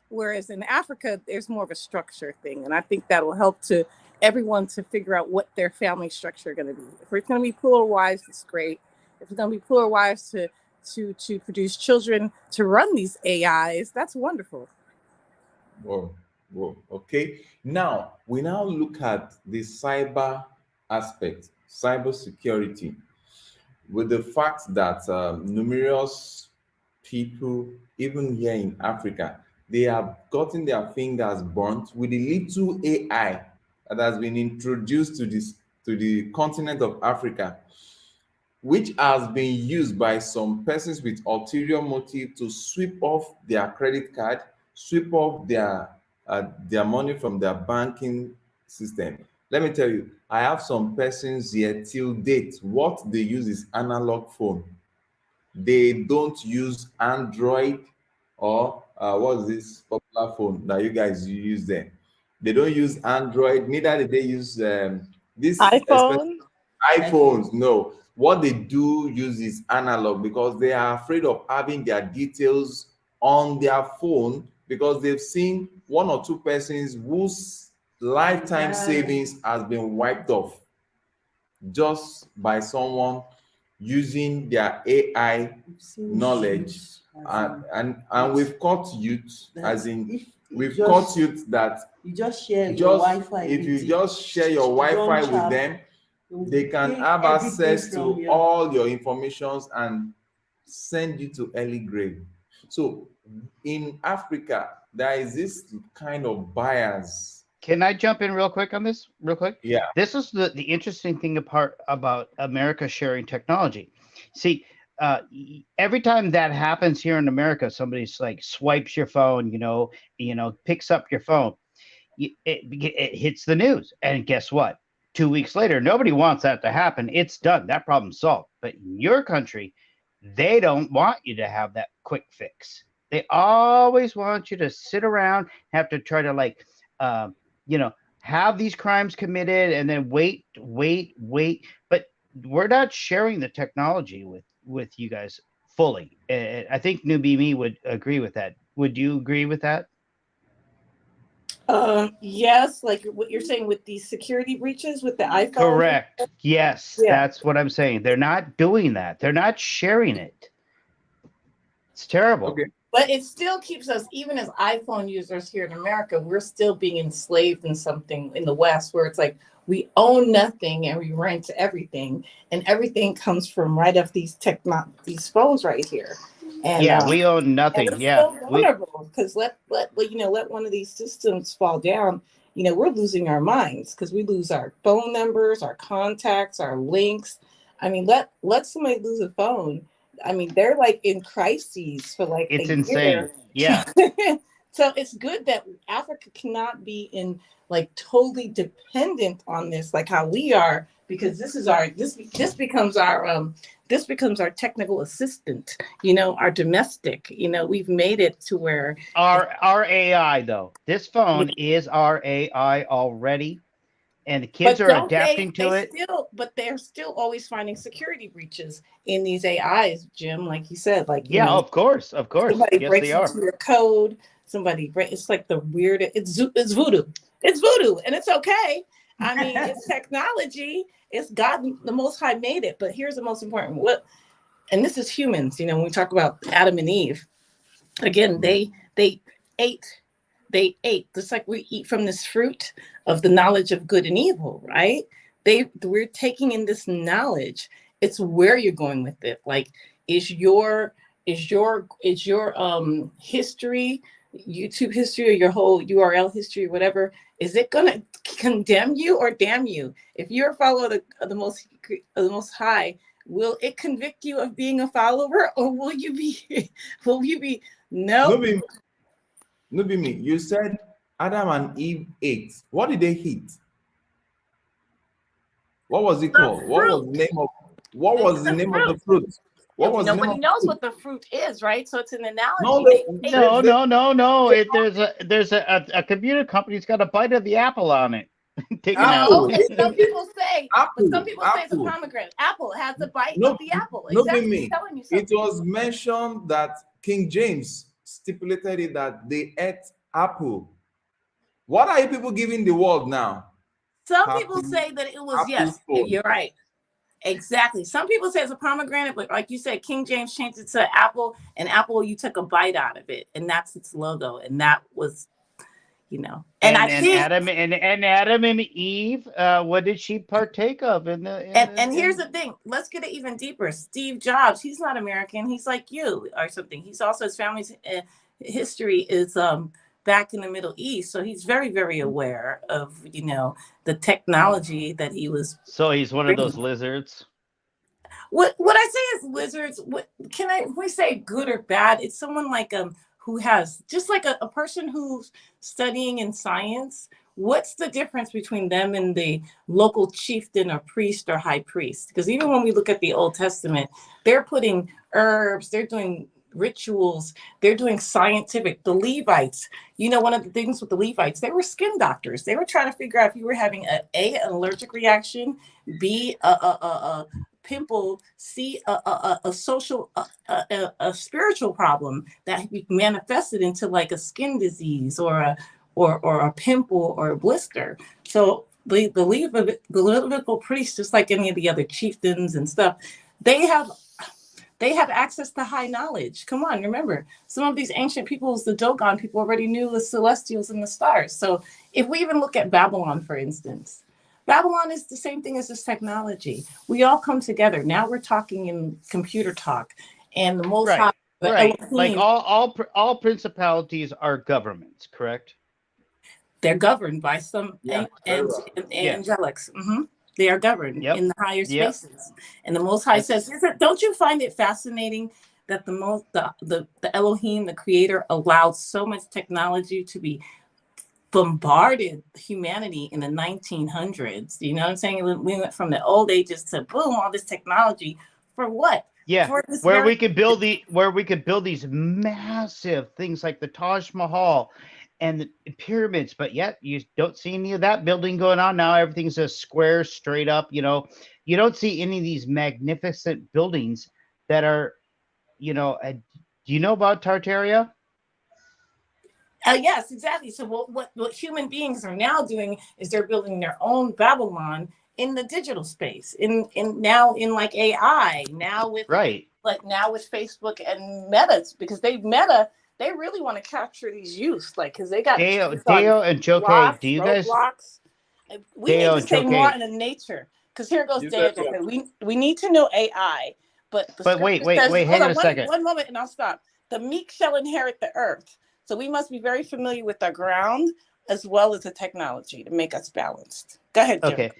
Whereas in Africa, there's more of a structure thing. And I think that will help to everyone to figure out what their family structure going to be. If it's going to be plural wives, it's great. If it's going to be plural wives to produce children to run these AIs, that's wonderful. Whoa, whoa. Okay. Now we now look at the cyber aspect, cyber security, with the fact that numerous people, even here in Africa, they have gotten their fingers burnt with the little AI that has been introduced to the continent of Africa, which has been used by some persons with ulterior motive to sweep off their credit card, sweep off their money from their banking system. Let me tell you, I have some persons here till date. What they use is analog phone. They don't use Android or what's this popular phone that you guys use there. They don't use Android, neither do they use this expensive iPhone. iPhones. No, what they do use is analog because they are afraid of having their details on their phone because they've seen one or two persons whose lifetime savings has been wiped off just by someone using their AI knowledge. And we've caught youth, as in we've caught youth that you just share your Wi-Fi. if you just share your Wi-Fi with them, they can have access to all your informations and send you to early grave. So in Africa, there is this kind of bias. Can I jump in real quick on this? Real quick? Yeah. This is the interesting thing about America sharing technology. See, every time that happens here in America, somebody's like swipes your phone, picks up your phone, it hits the news. And guess what? 2 weeks later, nobody wants that to happen. It's done. That problem's solved. But in your country, they don't want you to have that quick fix. They always want you to sit around, have to try to have these crimes committed and then wait. But we're not sharing the technology with you guys fully. I think Newbie Me would agree with that. Would you agree with that? Yes, like what you're saying with these security breaches with the iPhone. Correct. Yes, Yeah. That's what I'm saying. They're not doing that. They're not sharing it. It's terrible. Okay. But it still keeps us, even as iPhone users here in America, we're still being enslaved in something in the West where it's like we own nothing and we rent everything, and everything comes from right off these phones right here. And yeah, we own nothing. and Yeah, so vulnerable because let one of these systems fall down. We're losing our minds because we lose our phone numbers, our contacts, our links. I mean, let somebody lose a phone. I mean, they're like in crises for like it's a insane. year. Yeah. So it's good that Africa cannot be in like totally dependent on this, like how we are, because this becomes our technical assistant, our domestic. We've made it to where our AI though. This phone is our AI already. And the kids are adapting to it. But they're still always finding security breaches in these AIs, Jim. Like you said, of course. Somebody breaks into your code. It's like the weird. It's voodoo. It's voodoo, and it's okay. I mean, it's technology. It's God, the Most High made it. But here's the most important. And this is humans. When we talk about Adam and Eve, again, they ate. They ate just like we eat from this fruit of the knowledge of good and evil, right? We're taking in this knowledge. It's where you're going with it. Like, is your history, YouTube history, or your whole URL history, or whatever, is it gonna condemn you or damn you? If you're a follower of the Most High, will it convict you of being a follower, or will you be no? No be me. You said Adam and Eve ate. What did they eat? What was it called? What was the name of the fruit? What was Nobody knows what the fruit is, right? So it's an analogy. No. There's a computer company's got a bite of the apple on it. Take a nap. Apple. Okay, some people say, but some Apple. people say it's a Apple. pomegranate. Apple has the bite No, of the apple. no, be Exactly, me. telling you It something. was mentioned that King James stipulated it that they ate apple. What are you people giving the world now? Some people Apple, say that it was, apple yes, phone. you're right. Exactly. Some people say it's a pomegranate, but like you said, King James changed it to apple, and apple, you took a bite out of it, and that's its logo. And that was, and I And think, Adam and Eve, what did she partake of in the and here's the thing, let's get it even deeper. Steve Jobs, he's not American, he's like you or something. He's also, his family's history is back in the Middle East, so he's very, very aware of the technology that he was So he's one of bringing. those lizards. What I say is lizards. What when we say good or bad? It's someone like who has just like a person who's studying in science. What's the difference between them and the local chieftain or priest or high priest? Because even when we look at the Old Testament, they're putting herbs, they're doing rituals, they're doing scientific. The Levites, one of the things with the Levites, they were skin doctors. They were trying to figure out if you were having an allergic reaction, B, a pimple, C, a social, a spiritual problem that manifested into like a skin disease or a pimple or a blister. So the Levitical priests, just like any of the other chieftains and stuff, they have access to high knowledge. Come on, remember, some of these ancient peoples, the Dogon people, already knew the celestials and the stars. So if we even look at Babylon, for instance, Babylon is the same thing as this technology. We all come together. Now we're talking in computer talk, and the Most High, the Right. Like Elohim, all principalities are governments, correct? they're governed by some Yeah, very well. angelics. They are governed Yep. in the higher Yep. spaces. And the Most High That's- says, don't you find it fascinating that the Elohim, the creator, allowed so much technology to be bombarded humanity in the 1900s? You know what I'm saying? We went from the old ages to boom, all this technology for what? Yeah, For this where we could build these massive things like the Taj Mahal and the pyramids, but yet you don't see any of that building going on now. Everything's a square, straight up. You don't see any of these magnificent buildings that are, do you know about Tartaria? Yes, exactly. So what human beings are now doing is they're building their own Babylon in the digital space, in like AI, now with Right. now with Facebook and Meta's, because they really want to capture these youth, like, because they got Deo kids on and Joe K, do you guys? Roblox. We Deo need to and stay Joe more K. in nature, because here goes You Deo. said so. We need to know AI, but the Wait, scripture says, hang hold on on a second. one moment and I'll stop. The meek shall inherit the earth. So we must be very familiar with our ground as well as the technology to make us balanced. Go ahead, Jim. Okay.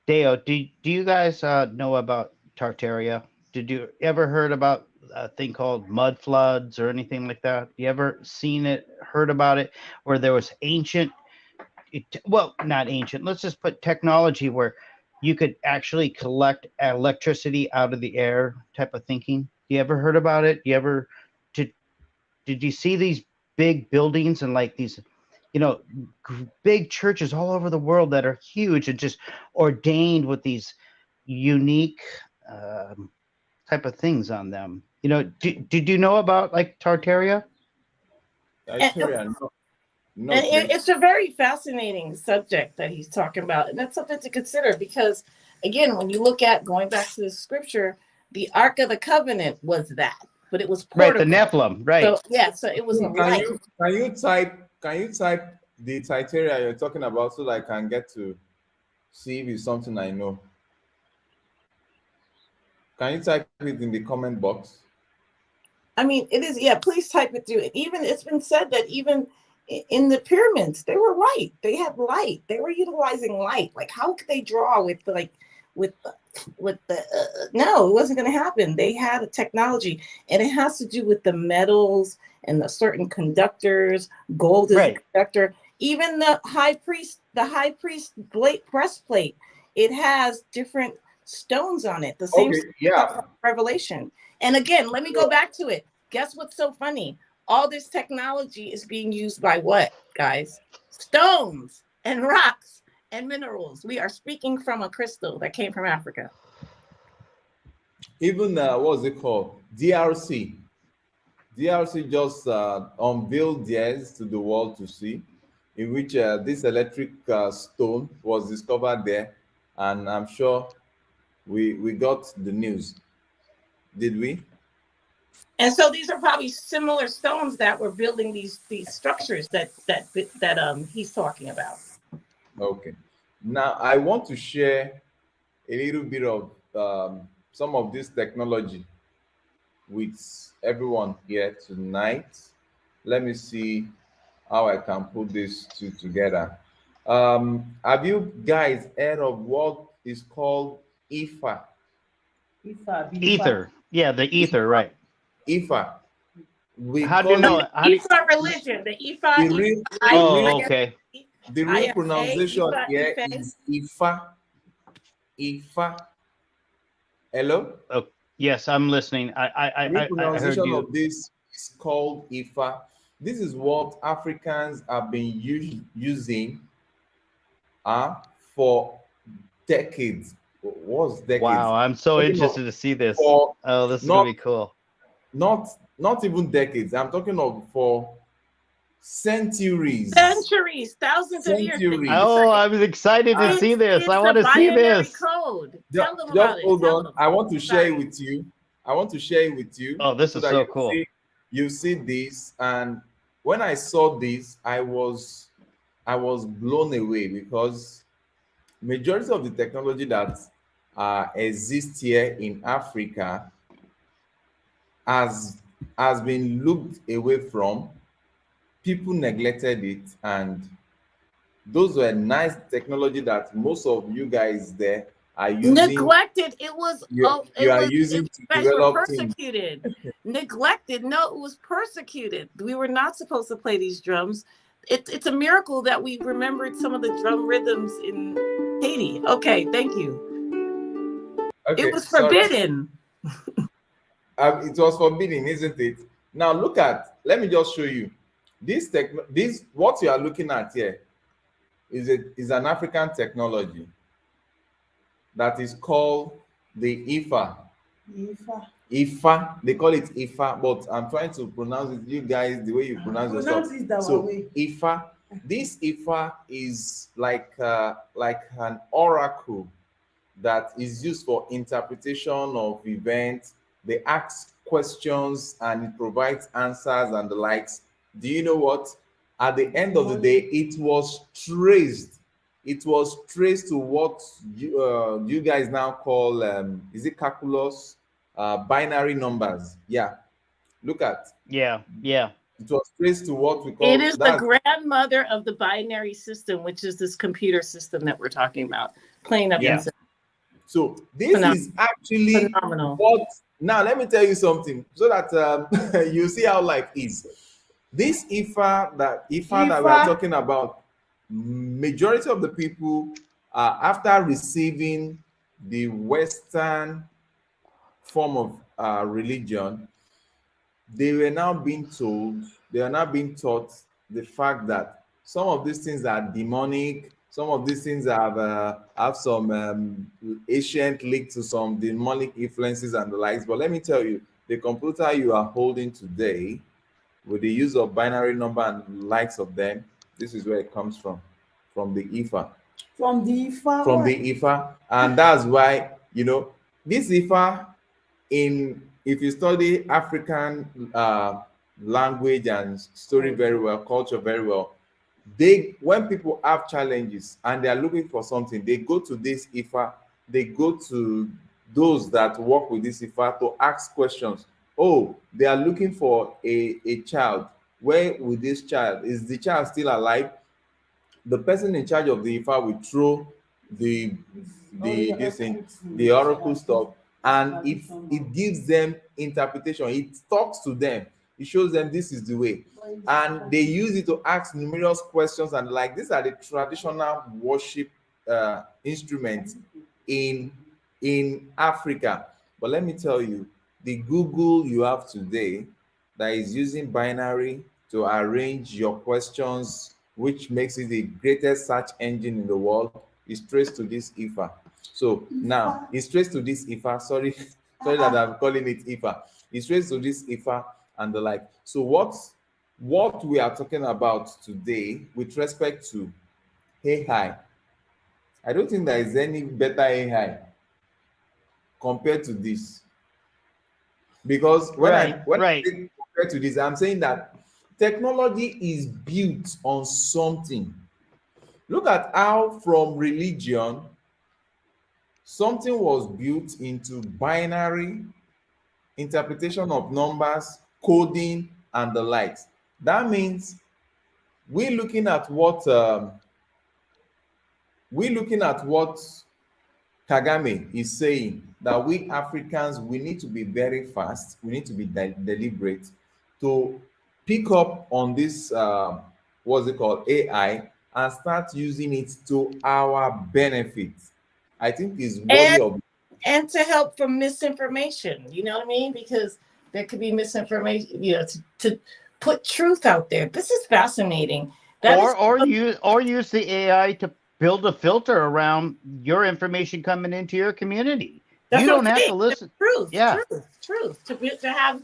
Deo, do you guys know about Tartaria? Did you ever heard about a thing called mud floods or anything like that? You ever seen it, heard about it, where there was not ancient, let's just put technology where you could actually collect electricity out of the air type of thinking? You ever heard about it? Did you see these big buildings and like these, big churches all over the world that are huge and just ordained with these unique type of things on them? Did you know about like Tartaria? And No, please. it's a very fascinating subject that he's talking about. And that's something to consider because, again, when you look at going back to the scripture, the Ark of the Covenant was that, but it was portable. Right, the Nephilim, right. So, so it was a light. Can you type the criteria you're talking about so that I can get to see if it's something I know? Can you type it in the comment box? I mean, it is, please type it through. Even it's been said that even in the pyramids, they were light. They had light. They were utilizing light. Like, how could they draw with the no, it wasn't going to happen. They had a technology, and it has to do with the metals and the certain conductors. Gold is a conductor. Even the high priest breastplate, it has different stones on it. The same Revelation. And again, let me go back to it. Guess what's so funny? All this technology is being used by what, guys? Stones and rocks and minerals. We are speaking from a crystal that came from Africa. Even what's it called? DRC. DRC just unveiled theirs to the world to see, in which this electric stone was discovered there, and I'm sure we got the news. Did we? And so these are probably similar stones that were building these structures that he's talking about. Okay. Now I want to share a little bit of some of this technology with everyone here tonight. Let me see how I can put this two together. Have you guys heard of what is called IFA? Ether. Yeah, the ether, right. IFA. We How do you call know it it? How do you, Ifa religion, the the Ifa, real, the real, oh, okay. the real IFA, pronunciation Ifa, here Ife. is IFA. IFA. Hello? Oh, yes, I'm listening. The real I heard pronunciation you. of this is called IFA. This is what Africans have been using uh, for decades. What's decades? Wow, I'm so Talking of interested to see this. for Oh, this is gonna not be cool. not even decades. I'm talking of for centuries. Centuries, thousands of years. Centuries. Oh, I was excited to see this. It's I the want to see binary this. code. Just, Tell them just about it. hold Tell on. them. I want to share it Sorry. with you. I want to share it with you Oh, this so is that so cool. you see this. And when I saw this, I was blown away because majority of the technology that exists here in Africa has been looked away from. People neglected it, and those were nice technology that most of you guys there are using. Neglected. It was. You are using You to guys were develop things. persecuted. Neglected. No, it was persecuted. We were not supposed to play these drums. It's a miracle that we remembered some of the drum rhythms in Haiti. Okay, thank you. Okay, It was sorry. forbidden. It was forbidden, isn't it? Now look at. Let me just show you. This what you are looking at here is an African technology that is called the IFA. IFA. They call it IFA, but I'm trying to pronounce it. You guys, the way you pronounce yourself. So IFA. This IFA is like an oracle that is used for interpretation of events. They ask questions and it provides answers and the likes. Do you know what? At the end of the day, it was traced. It was traced to what you guys now call is it calculus? Binary numbers. Yeah. Look at. Yeah. It was traced to what we call. It is the grandmother of the binary system, which is this computer system that we're talking about. Playing up. Yeah. So this is actually phenomenal. what. Now let me tell you something, so that you see how life is. This IFA that we are talking about, majority of the people, after receiving the Western form of religion, they are now being taught the fact that some of these things are demonic. Some of these things have some ancient link to some demonic influences and the likes. But let me tell you, the computer you are holding today, with the use of binary number and likes of them, this is where it comes from the IFA. From the IFA. And that's why, this IFA, if you study African language and story very well, culture very well, when people have challenges and they are looking for something, they go to this IFA, they go to those that work with this IFA to ask questions. Oh, they are looking for a child. Where with this child? Is the child still alive? The person in charge of the IFA will throw the oracle stuff, and it gives them interpretation. It talks to them. It shows them this is the way, and they use it to ask numerous questions. And like, these are the traditional worship instruments in Africa. But let me tell you, the Google you have today that is using binary to arrange your questions which makes it the greatest search engine in the world, is traced to this IFA. So now it's traced to this IFA. Sorry, sorry that I'm calling it IFA. It's traced to this IFA and the like. So what we are talking about today with respect to AI, I don't think there is any better AI compared to this. Because when Right, I right. say compared to this, I'm saying that technology is built on something. Look at how from religion something was built into binary interpretation of numbers, coding, and the likes. That means we're looking at what Kagame is saying, that we Africans, we need to be very fast, we need to be deliberate to pick up on this, what's it called, AI, and start using it to our benefit. I think is worthy And of. to help from misinformation. You know what I mean? Because there could be misinformation. To put truth out there. This is fascinating. That is Or use the AI to build a filter around your information coming into your community. That's You what don't I'm have to saying. listen. Truth, Yeah. truth. To have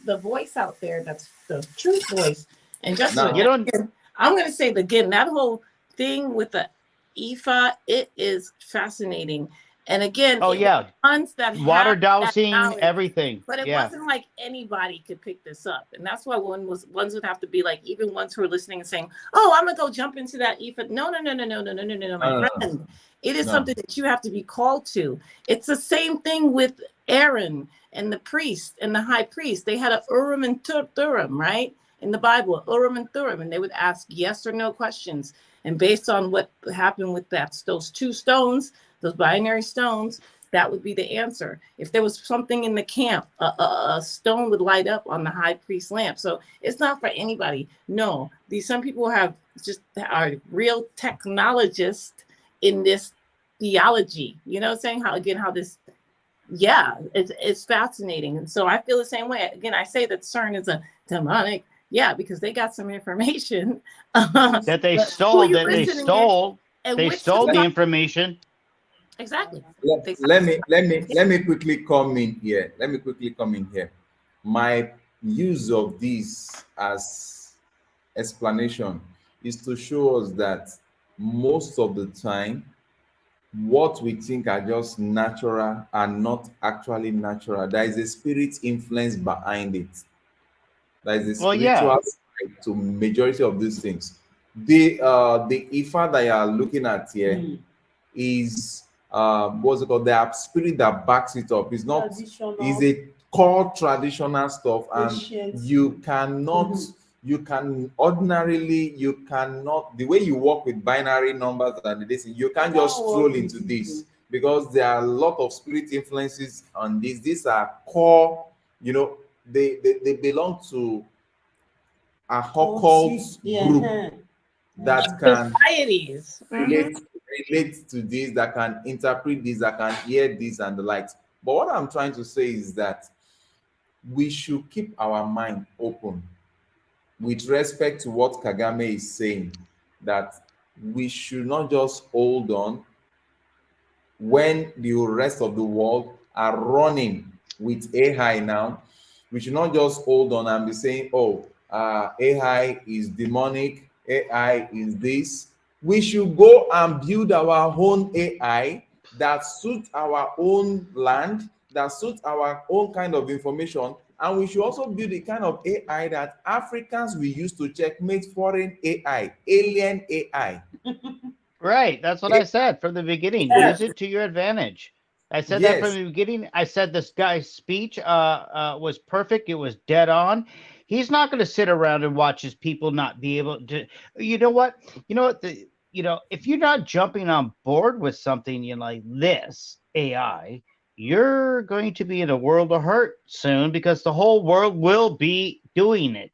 the voice out there that's the truth voice. And just Now, You don't. again, I'm going to say it again, that whole thing with the IFA, it is fascinating. And again, Oh it was yeah. ones that Water have that dowsing, knowledge. everything. But it Yeah. wasn't like anybody could pick this up. And that's why ones would have to be like, even ones who are listening and saying, oh, I'm gonna go jump into that IFA. No, my no, no, friend. It is no. something that you have to be called to. It's the same thing with Aaron and the priest and the high priest. They had a Urim and Thummim, right? In the Bible, Urim and Thummim, and they would ask yes or no questions. And based on what happened with those two stones, those binary stones, that would be the answer. If there was something in the camp, a stone would light up on the high priest lamp. So it's not for anybody. No, some people are real technologists in this theology. You know what I'm saying? How this, yeah, it's fascinating. And so I feel the same way. Again, I say that CERN is a demonic, yeah, because they got some information That they but who stole. you That they listening at stole. and They which stole the society. information. Exactly. Let me quickly come in here. My use of this as explanation is to show us that most of the time what we think are just natural are not actually natural. There is a spirit influence behind it. There is a Well, yeah. spiritual side to majority of these things. The Ifa that you are looking at here is what's it called? The spirit that backs it up. It's not, is a core traditional stuff, and Ancient. you cannot you can ordinarily, you cannot, the way you work with binary numbers and this, you can't just stroll into this, because there are a lot of spirit influences on this. These are core, they belong to a occult group that can Societies. relate relate to this, that can interpret this, that can hear this and the likes. But what I'm trying to say is that we should keep our mind open with respect to what Kagame is saying, that we should not just hold on when the rest of the world are running with AI now. We should not just hold on and be saying, oh, AI is demonic, AI is this. We should go and build our own AI that suits our own land, that suits our own kind of information. And we should also build the kind of AI that Africans will use to checkmate foreign AI, alien AI. Right. That's what I said from the beginning. Use it to your advantage. I said that from Yes. the beginning. I said this guy's speech was perfect. It was dead on. He's not going to sit around and watch his people not be able to. You know what? If you're not jumping on board with something like this AI, you're going to be in a world of hurt soon, because the whole world will be doing it.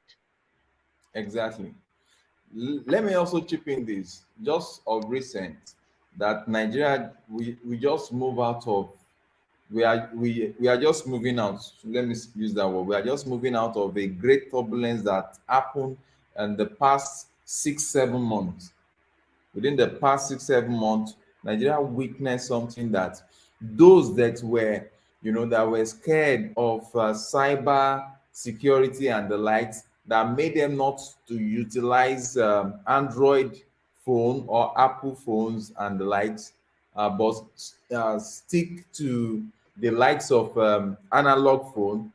Exactly. Let me also chip in this. Just of recent, that Nigeria, we just move out of, we are just moving out. Let me use that word. We are just moving out of a great turbulence that happened in the past 6 7 months. Within the past 6 7 months, Nigeria witnessed something that those that were, that were scared of cyber security and the likes, that made them not to utilize Android phone or Apple phones and the likes, but stick to the likes of analog phone.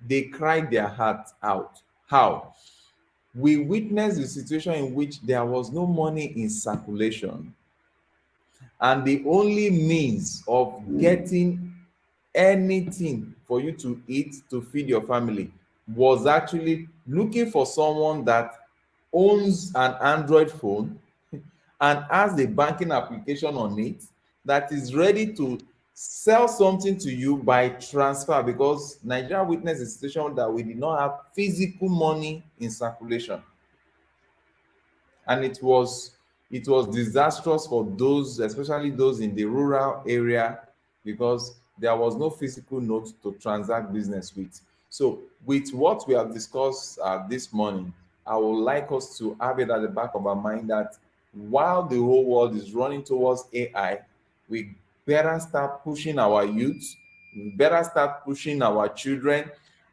They cried their hearts out. How? We witnessed the situation in which there was no money in circulation, and the only means of getting anything for you to eat to feed your family was actually looking for someone that owns an Android phone and has a banking application on it that is ready to sell something to you by transfer, because Nigeria witnessed a situation that we did not have physical money in circulation. And it was disastrous for those, especially those in the rural area, because there was no physical note to transact business with. So with what we have discussed this morning, I would like us to have it at the back of our mind that while the whole world is running towards AI, we better start pushing our youth, we better start pushing our children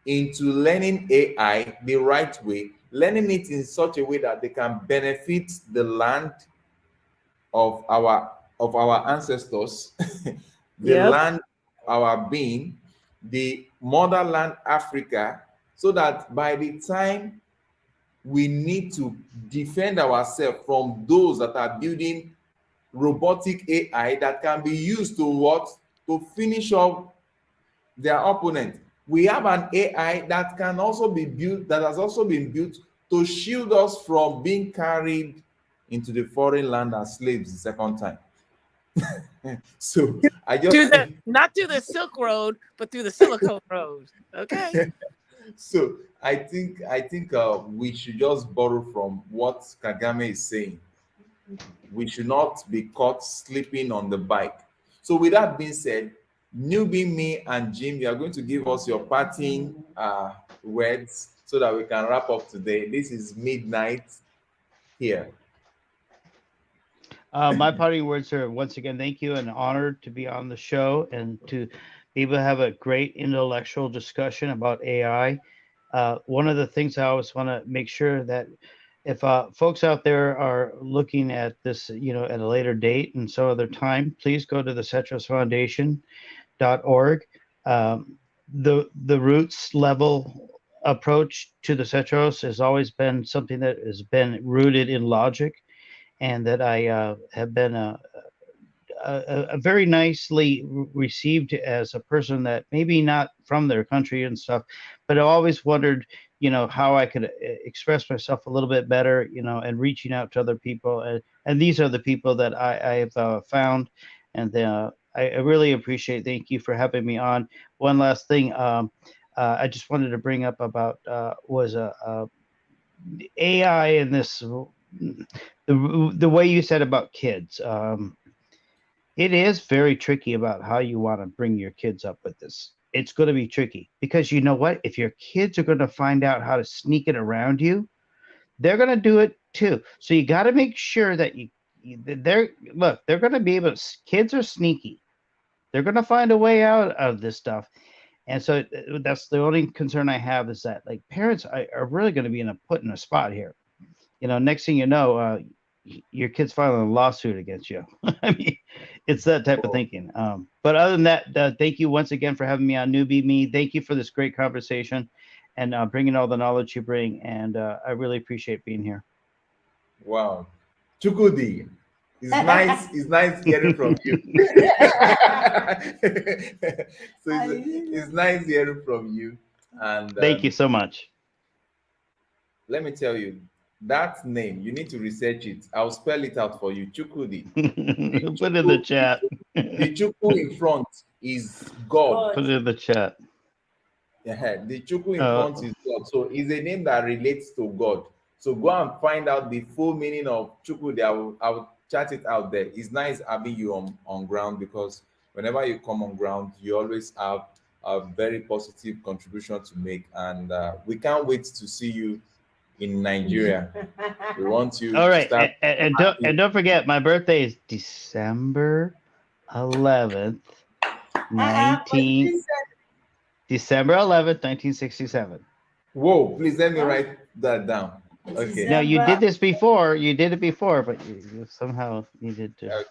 into learning AI the right way, learning it in such a way that they can benefit the land of our ancestors, the Yep. land of our being, the motherland Africa, so that by the time we need to defend ourselves from those that are building robotic AI that can be used to what? To finish off their opponent. We have an AI that can also be built, that has also been built to shield us from being carried into the foreign land as slaves the second time. So I just Through the not through the Silk Road, but through the Silicon Road. Okay. so I think we should just borrow from what Kagame is saying. We should not be caught sleeping on the bike. So with that being said, newbie, me and Jim, you are going to give us your parting words so that we can wrap up today. This is midnight here. My parting words are once again, thank you, and honored to be on the show and to be able to have a great intellectual discussion about AI. One of the things I always want to make sure that if folks out there are looking at this, at a later date and some other time, please go to the cetrosfoundation.org. The roots level approach to the Cetros has always been something that has been rooted in logic, and that I have been a very nicely received as a person that maybe not from their country and stuff, but I always wondered, how I could express myself a little bit better, and reaching out to other people. And these are the people that I have found. And I really appreciate, thank you for having me on. One last thing, I just wanted to bring up about was AI and this, the way you said about kids. It is very tricky about how you want to bring your kids up with this. It's going to be tricky because you know what? If your kids are going to find out how to sneak it around you, they're going to do it too. So you got to make sure that they're going to be able to, kids are sneaky. They're going to find a way out of this stuff. And so that's the only concern I have, is that like parents are really going to be put in a spot here. Next thing you know, your kid's filing a lawsuit against you. I mean, it's that type of thinking. But other than that, thank you once again for having me on Newbie Me. Thank you for this great conversation and bringing all the knowledge you bring. And I really appreciate being here. Wow. Chukudi, it's nice hearing from you. So it's nice hearing from you. And Thank you so much. let me tell you, that name, you need to research it. I'll spell it out for you. Chukudi. Put it in the chat. The Chuku in front is God. Put it in the chat. Yeah, the Chuku in front is God. So it's a name that relates to God. So go and find out the full meaning of Chuku. I will chat it out there. It's nice having you on ground, because whenever you come on ground, you always have a very positive contribution to make. And we can't wait to see you in Nigeria. We want you All to right, start. and don't forget, my birthday is December 11th, But 19 you said December 11th, 1967. Whoa, please let me write that down. Okay. No, you did December, this before. You did it before, but you somehow needed to. Okay.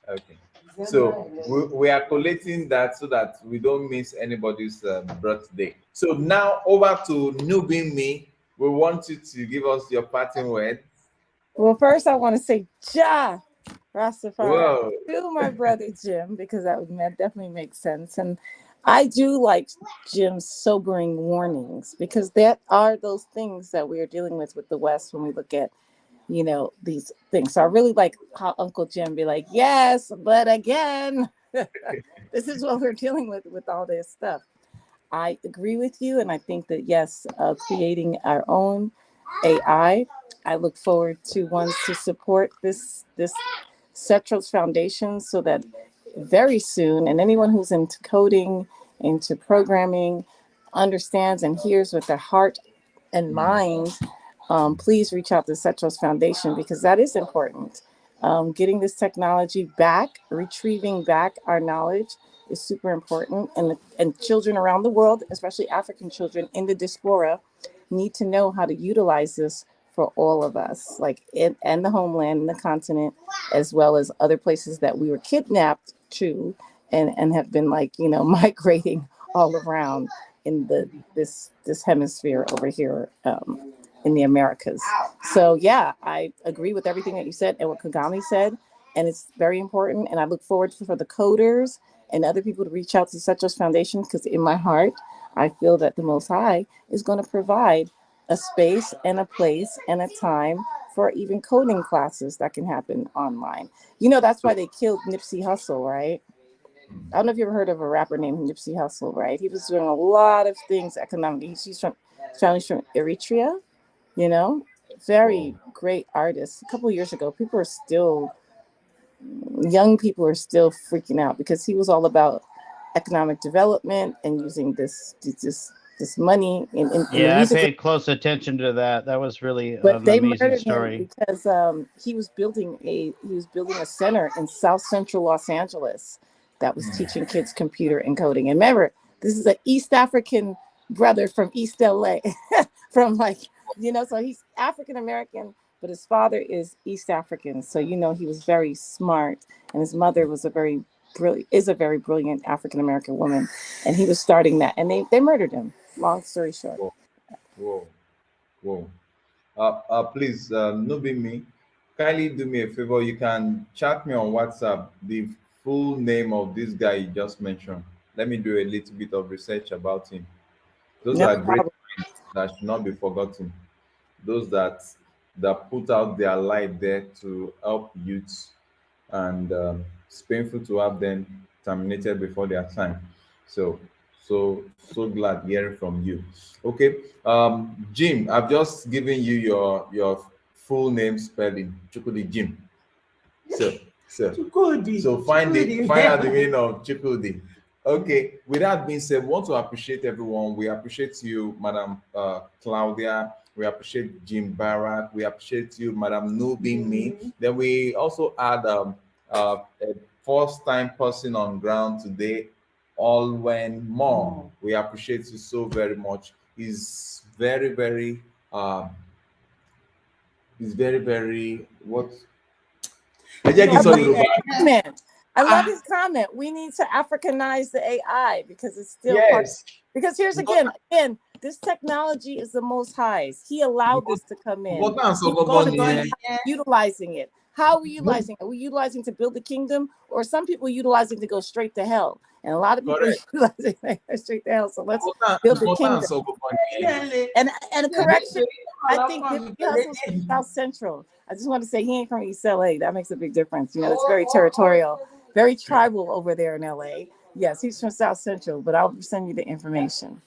Okay. December So 11th. we are collating that so that we don't miss anybody's birthday. So now over to Newbie Me. We want you to give us your parting word. Well, first I want to say Ja Rastafari Whoa. to my brother Jim, because that definitely makes sense. And I do like Jim's sobering warnings, because that are those things that we are dealing with the West when we look at, these things. So I really like how Uncle Jim be like, yes, but again, this is what we're dealing with all this stuff. I agree with you, and I think that yes, creating our own AI. I look forward to ones to support this Cetros Foundation, so that very soon, and anyone who's into coding, into programming, understands and hears with their heart and mind, please reach out to Cetros Foundation, because that is important. Getting this technology back, retrieving back our knowledge is super important. And children around the world, especially African children in the diaspora, need to know how to utilize this for all of us, like and the homeland and the continent, as well as other places that we were kidnapped to, and have been migrating all around in this hemisphere over here, in the Americas. So yeah, I agree with everything that you said and what Kagame said, and it's very important. And I look forward for the coders and other people to reach out to Cetros Foundation, because in my heart, I feel that the Most High is going to provide a space and a place and a time for even coding classes that can happen online. That's why they killed Nipsey Hussle, right? I don't know if you ever heard of a rapper named Nipsey Hussle, right? He was doing a lot of things economically. He's from Eritrea, you know, Whoa. very great artist. A couple of years ago, young people are still freaking out, because he was all about economic development and using this money in the Yeah, I music. paid close attention to that. That was really But an they amazing murdered him story. because he was building a center in South Central Los Angeles that was teaching kids computer and coding. And remember, this is an East African brother from East LA, from so he's African American, but his father is East African. So he was very smart, and his mother was a very brilliant African American woman, and he was starting that, and they murdered him. Long story short. Whoa. Whoa. Whoa. Please, no be me. Kindly do me a favor. You can chat me on WhatsApp the full name of this guy you just mentioned. Let me do a little bit of research about him. Those No are great problem. minds that should not be forgotten. Those that put out their light there to help youths, and it's painful to have them terminated before their time. So, so glad hearing from you. Okay, Jim, I've just given you your full name spelling, Chukudi Jim. So, so Chukudi. so Chukudi. find out the meaning of Chukudi. Okay, with that being said, we want to appreciate everyone. We appreciate you, Madam Claudia. We appreciate Jim Barak. We appreciate you, Madam Nubi Me. Then we also add a first time person on ground today, Alwen More. We appreciate you so very much. Uh, he's very, very what? Ẹ jẹ́ kí n I sọ love Yorùbá. his comment. I love his comment. We need to Africanize the AI, because it's still part. Yes. Because here's again, this technology is the Most High's. He allowed this to come in. Nǹkan tá à ń sọ He's going gangan to nìyẹn. be utilizing it. How are we utilizing it? Are we utilizing to build the kingdom, or some people utilizing to go straight to hell? And a lot of people Correct. are utilizing to go straight to hell. So let's Nǹkan build the tá à ń kingdom. sọ gangan nìyẹn. And a correction, I think Nipsey Hussle's from South Central. I just want to say he ain't from East LA. That makes a big difference. It's very territorial, very tribal over there in LA. Yes, he's from South Central, but I'll send you the information.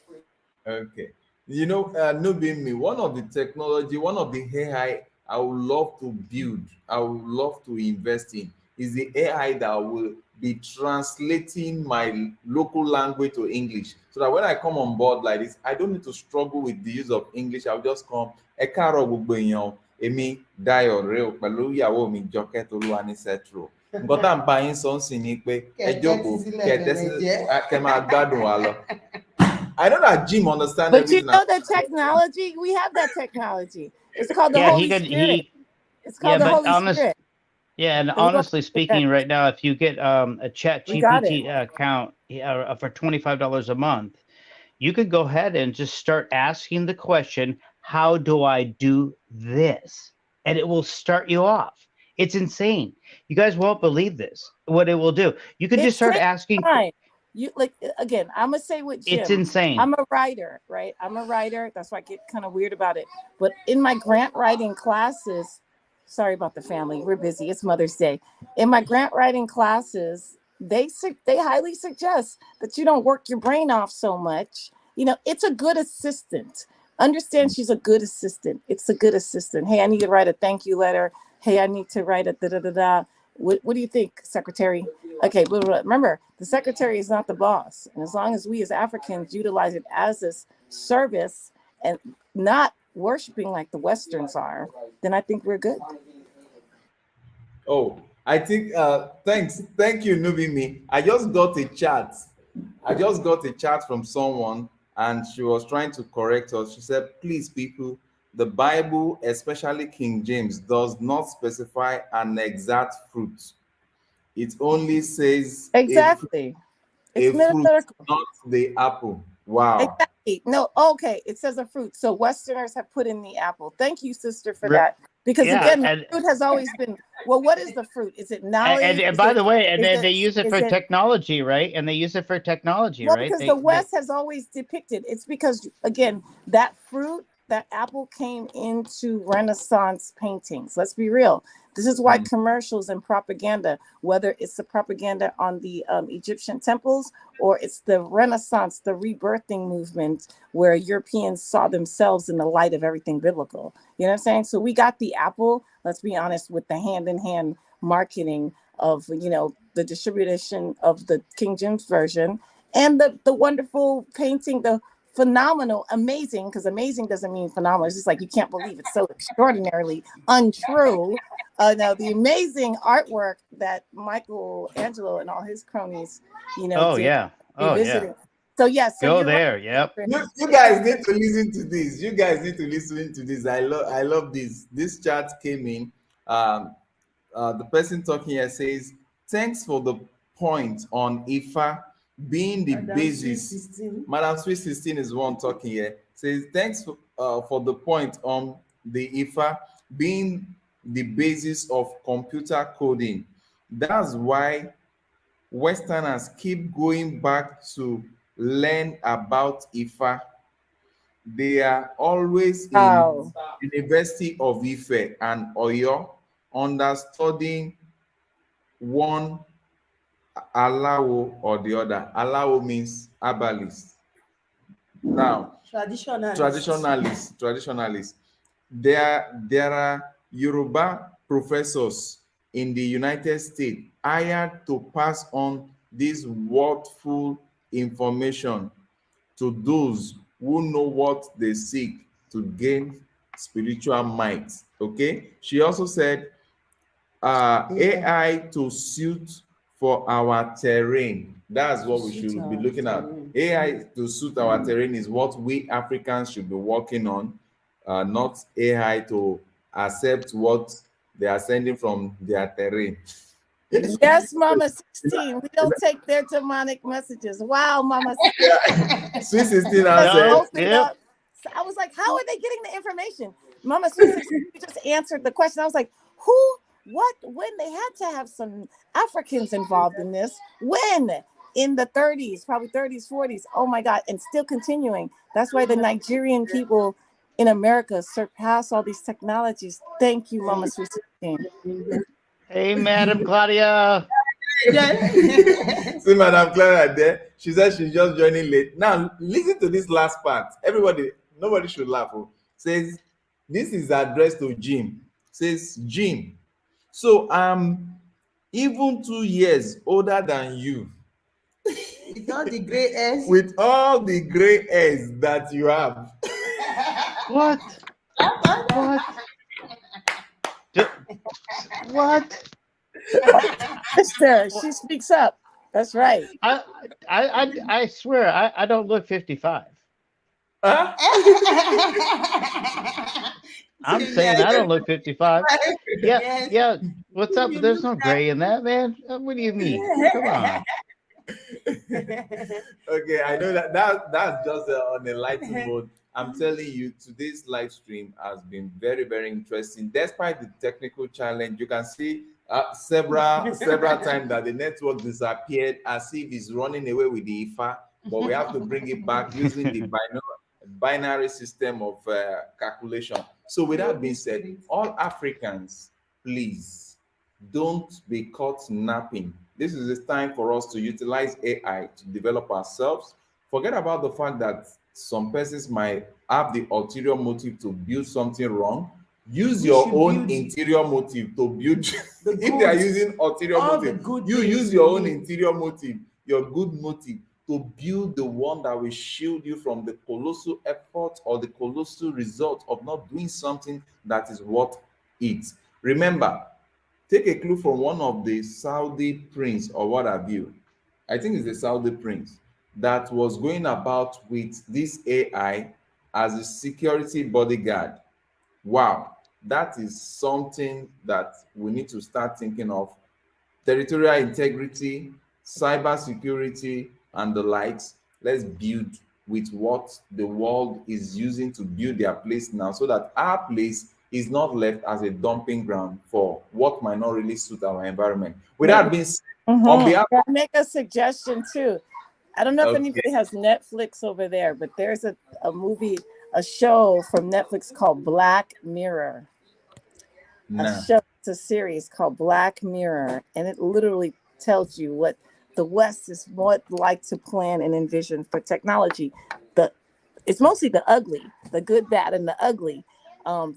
Okay. No being me, one of the technology, one of the AI I would love to build, I would love to invest in is the AI that will be translating my local language to English. So that when I come on board like this, I don't need to struggle with the use of English. I'll just come ẹ káàárọ̀ gbogbo èèyàn, èmi Dayọ̀ rèé o pẹ̀lú ìyàwó mi Jọkẹ́ Tolúwanísẹ́tù. Nǹkan tá à ń bá yín sọ ń sìn ni pé ẹ jókòó kẹ máa gbádùn wa lọ. I know that Jim understands But you everything. know the technology? We have that technology. It's called the Holy Spirit. It's called the Holy Spirit. Yeah, and So we're gonna honestly speaking, right now, if you get a Chat We got GPT account for $25 a month, you could go ahead and just start asking the question, "How do I do this?" And it will start you off. It's insane. You guys won't believe this. What it will do. You could just start asking. Fine. You like again, I'm gonna say with Jim. It's insane. I'm a writer, right? I'm a writer. That's why I get kind of weird about it. But in my grant writing classes, sorry about the family, we're busy. It's Mother's Day. In my grant writing classes, they highly suggest that you don't work your brain off so much. You know, it's a good assistant. Understand, she's a good assistant. It's a good assistant. Hey, I need to write a thank you letter. Hey, I need to write a da da da da. What do you think, Secretary? Okay, but remember, the secretary is not the boss. And as long as we as Africans utilize it as this service and not worshiping like the Westerns are, then I think we're good. Oh, I think, thank you, Nubimi. I just got a chat from someone, and she was trying to correct us. She said, please, people, the Bible, especially King James, does not specify an exact fruit. It only says exactly a fruit, not the apple. Wow. Exactly. No, okay. It says a fruit. So Westerners have put in the apple. Thank you, sister, for that. Because again, the fruit has always been, well, what is the fruit? Is it knowledge? And by the way, and they use it for technology, right? And they use it for technology, well, right? Because the West has always depicted. It's because, again, that fruit, that apple came into Renaissance paintings. Let's be real. This is why commercials and propaganda, whether it's the propaganda on the Egyptian temples or it's the Renaissance, the rebirthing movement, where Europeans saw themselves in the light of everything biblical. You know what I'm saying? So we got the apple, let's be honest, with the hand-in-hand marketing of, you know, the distribution of the King James Version and the wonderful painting, the phenomenal, amazing, because amazing doesn't mean phenomenal. It's just like you can't believe it's so extraordinarily untrue. Now the amazing artwork that Michelangelo and all his cronies, you know, revisiting. So yes, go there. Right. Yep. You guys need to listen to this. You guys need to listen to this. I love this. This chat came in. The person talking here says, "Thanks for the point on Ifa being the basis." Madam Sweet 16 is one talking here. Says, "Thanks for the point on the Ifa being the basis of computer coding. That's why Westerners keep going back to learn about Ifa. They are always in University of Ife and Oyo understudying one Alawo or the other." Alawo means herbalist. Now, traditionalists. There are Yoruba professors in the United States hired to pass on this worthful information to those who know what they seek to gain spiritual might. Okay. She also said, AI to suit for our terrain. That's what we should be looking at. AI to suit our terrain is what we Africans should be working on, not AI to accept what they are sending from their terrain. Yes, Mama 16. We don't take their demonic messages. Wow, Mama 16. Sweet 16 answered. So I was like, how are they getting the information? Mama Sweet 16, you just answered the question. I was like, who, what, when? They had to have some Africans involved in this. When? In the 30s, probably 30s, 40s. Oh my God. And still continuing. That's why the Nigerian people in America surpass all these technologies. Thank you, Mama Sweet 16. Hey, Madam Claudia. See Madam Clara there. She said she's just joining late. Now, listen to this last part. Everybody, nobody should laugh. Says, this is addressed to Jim. Says, Jim, so I'm even 2 years older than you. With all the gray hairs. With all the gray hairs that you have. What? What? D- what? Sister, she speaks up. That's right. I swear I don't look 55. Huh? I'm Sylvia, saying I don't look 55. Yeah, yes, yeah. What's up? you There's look no gray in that, man. What do you mean? Come on. Okay, I know that's just on a light mode. I'm telling you, today's live stream has been very, very interesting. Despite the technical challenge, you can see several times that the network disappeared as if it's running away with the IFA, but we have to bring it back using the binary system of calculation. So, with that being said, all Africans, please don't be caught napping. This is the time for us to utilize AI to develop ourselves. Forget about the fact that some persons might have the ulterior motive to build something wrong. Use We your should own build interior motive to build. the If they are goods, using ulterior all the motive, good you things use your we own need. interior motive, your good motive, to build the one that will shield you from the colossal effort or the colossal result of not doing something that is worth it. Remember, take a clue from one of the Saudi prince or what have you. I think it's the Saudi prince that was going about with this AI as a security bodyguard. Wow, that is something that we need to start thinking of. Territorial integrity, cyber security, and the likes. Let's build with what the world is using to build their place now, so that our place is not left as a dumping ground for what might not really suit our environment. With that being said, on behalf Can I make a suggestion too? I don't know if okay, anybody has Netflix over there, but there's a movie, a show from Netflix called Black Mirror. A nah, show, it's a series called Black Mirror, and it literally tells you what the West is what like to plan and envision for technology. The It's mostly the ugly, the good, bad, and the ugly.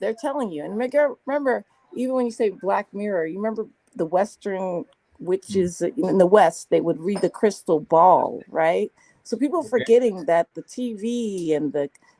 They're telling you. And remember, even when you say Black Mirror, you remember the Western witches in the West, they would read the crystal ball, right? So people are okay, forgetting that the TV and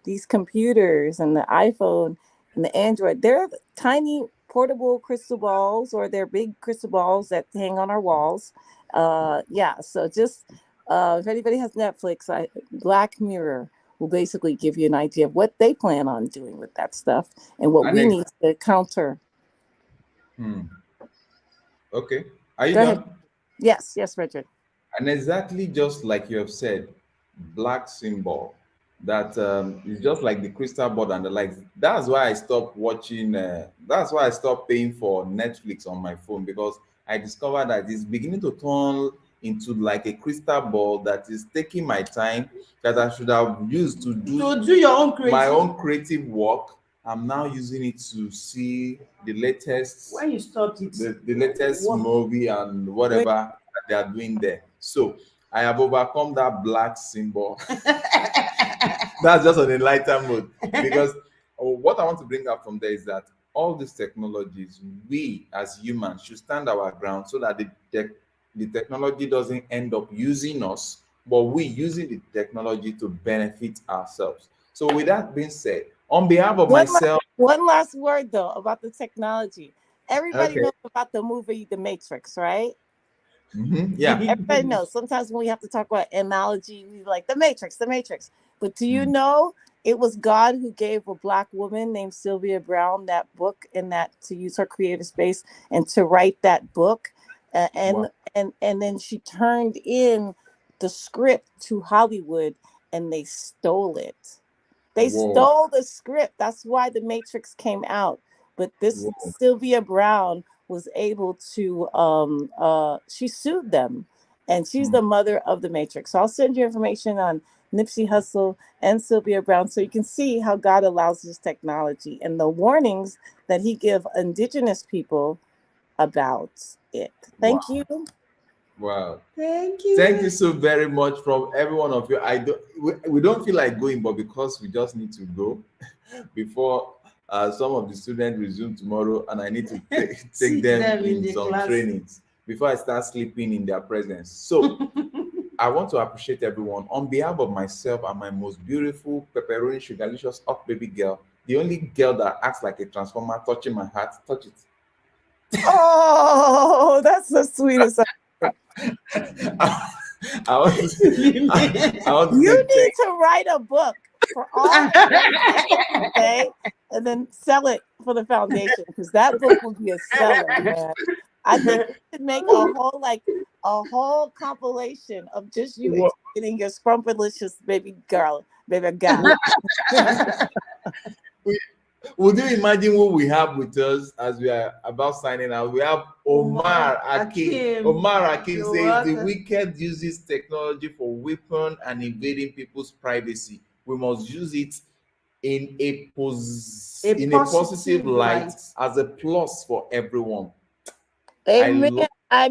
these computers and the iPhone and the Android, they're tiny portable crystal balls, or they're big crystal balls that hang on our walls. Yeah, so just if anybody has Netflix, Black Mirror will basically give you an idea of what they plan on doing with that stuff and what and we need to counter. hmm, okay, are you Go ahead. done? Yes, Richard. And exactly just like you have said, black symbol that is just like the crystal board and the likes. That's why I stopped watching. That's why I stopped paying for Netflix on my phone, because I discovered that it's beginning to turn into like a crystal ball that is taking my time that I should have used to do To do your own my creative. own creative work. I'm now using it to see the latest When you stopped it, the latest what? movie and Wait, whatever that they are doing there. So I have overcome that black symbol. That's just on a lighter mode, because what I want to bring up from there is that all these technologies, we as humans should stand our ground so that the technology doesn't end up using us, but we using the technology to benefit ourselves. So with that being said, on behalf of one last, myself, one last word though about the technology. Everybody okay, knows about the movie The Matrix, right? yeah, Everybody knows. Sometimes when we have to talk about analogy, we like the Matrix, the Matrix. But do you mm, know it was God who gave a black woman named Sylvia Brown that book, and that to use her creative space and to write that book, uh, wow, and and then she turned in the script to Hollywood, and they stole it. They whoa, stole the script. That's why The Matrix came out. But this whoa, Sylvia Brown was able to she sued them, and she's mm. the mother of The Matrix. So I'll send you information on Nipsey Hussle and Sylvia Brown so you can see how God allows this technology and the warnings that he give indigenous people about it. Thank Wow, you. wow. Thank you. Thank you so very much from every one of you. I don't we don't feel like going, but because we just need to go before some of the students resume tomorrow, and I need to take Sit them them in in the some class. trainings before I start sleeping in their presence. So I want to appreciate everyone on behalf of myself and my most beautiful pepperoni sugarlicious up baby girl. The only girl that acts like a transformer, touching my heart, touch it. Oh, that's the sweetest. I want to, I want to You say need to write a book for all you say, and then sell it for the foundation, because that book will be a seller, man. I think you should make a whole compilation of just you What? explaining your scrumptious baby girl, baby guy. Would you imagine who we have with us as we are about signing out? We have Omar Akim. Omar Akim says the wicked uses technology for weapon and invading people's privacy. We must use it in a positive light as a plus for everyone. Amen. I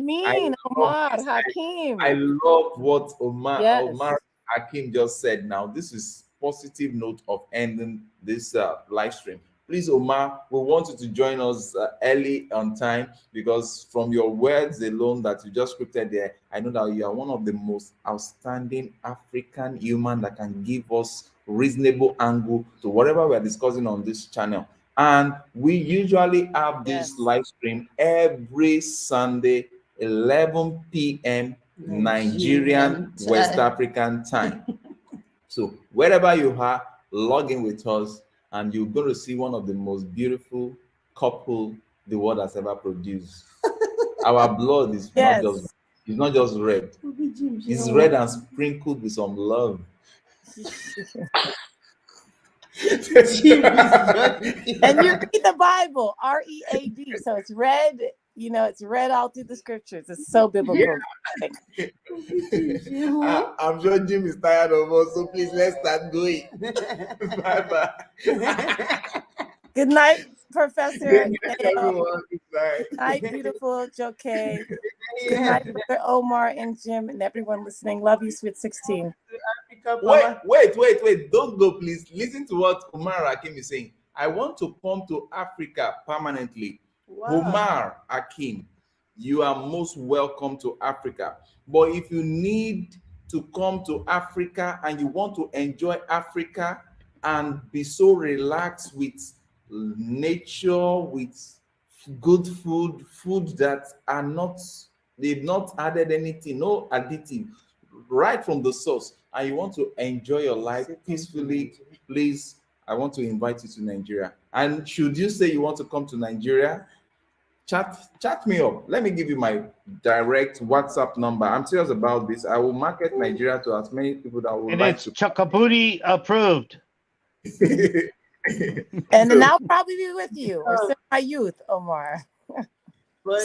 Omar love Hakim. I love what Yes. Omar Hakim just said. Now, this is positive note of ending this live stream. Please, Omar, we want you to join us early on time, because from your words alone that you just scripted there, I know that you are one of the most outstanding African human that can give us reasonable angle to whatever we are discussing on this channel. And we usually have this Yes. live stream every Sunday, 11 p.m. Nigerian West African time. So wherever you are, log in with us, and you're going to see one of the most beautiful couple the world has ever produced. Our blood is Yes. not just red. It's red and sprinkled with some love. And you read the Bible, READ. So it's red, it's read all through the scriptures. It's so biblical. Yeah. I'm sure Jim is tired of us, so please let's start going. Bye-bye. Good night, Professor. Good night, everyone. Good night. Good night, beautiful Joke. Good night, Brother Omar and Jim and everyone listening. Love you, Sweet 16. Wait. Don't go, please. Listen to what Omar Hakim is saying. I want to come to Africa permanently. Wow. Omar Hakim, you are most welcome to Africa. But if you need to come to Africa and you want to enjoy Africa and be so relaxed with nature, with good food that are not, they've not added anything, no additive, right from the source, and you want to enjoy your life peacefully, please, I want to invite you to Nigeria. And should you say you want to come to Nigeria, chat me up. Let me give you my direct WhatsApp number. I'm serious about this. I will market Nigeria to as many people that would like to. Chakabuti approved. And then I'll probably be with you, or send my youth, Omar.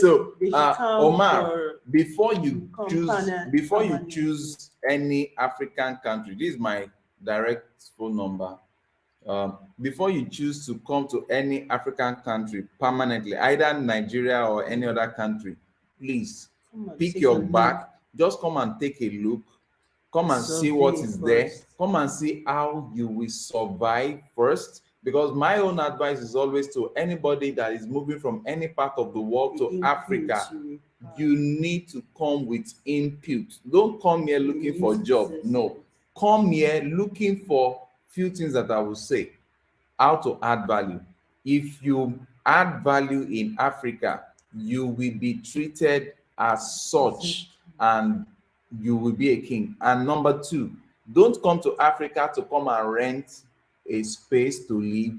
So, Omar, before you choose any African country, this is my direct phone number. Before you choose to come to any African country permanently, either Nigeria or any other country, please pick your bag. Just come and take a look. Come and see what is there. Come and see how you will survive first. Because my own advice is always to anybody that is moving from any part of the world to Africa, you need to come with input. Don't come here looking for a job. No, come here looking for few things that I will say. How to add value. If you add value in Africa, you will be treated as such and you will be a king. And number two, don't come to Africa to come and rent a space to live.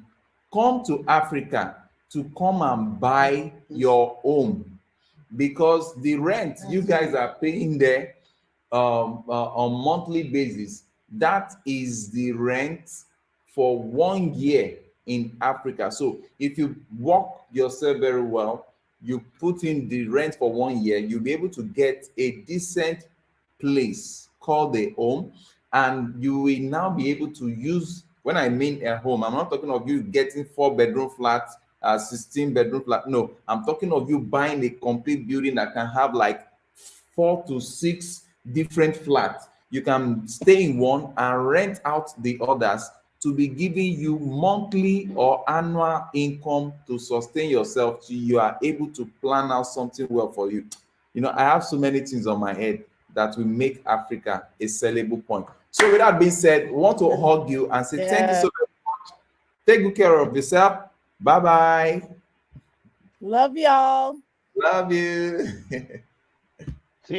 Come to Africa to come and buy your home, because the rent you guys are paying there on monthly basis, that is the rent for 1 year in Africa. So if you work yourself very well, you put in the rent for 1 year, you'll be able to get a decent place called a home, and you will now be able to use, when I mean a home, I'm not talking of you getting 4-bedroom flats, 16-bedroom flat. No, I'm talking of you buying a complete building that can have like 4 to 6 different flats. You can stay in one and rent out the others to be giving you monthly or annual income to sustain yourself till you are able to plan out something well for you. You know, I have so many things on my head that will make Africa a sellable point. So with that being said, we want to hug you and say thank you so very much. Take good care of yourself. Bye bye. Love y'all. Love you.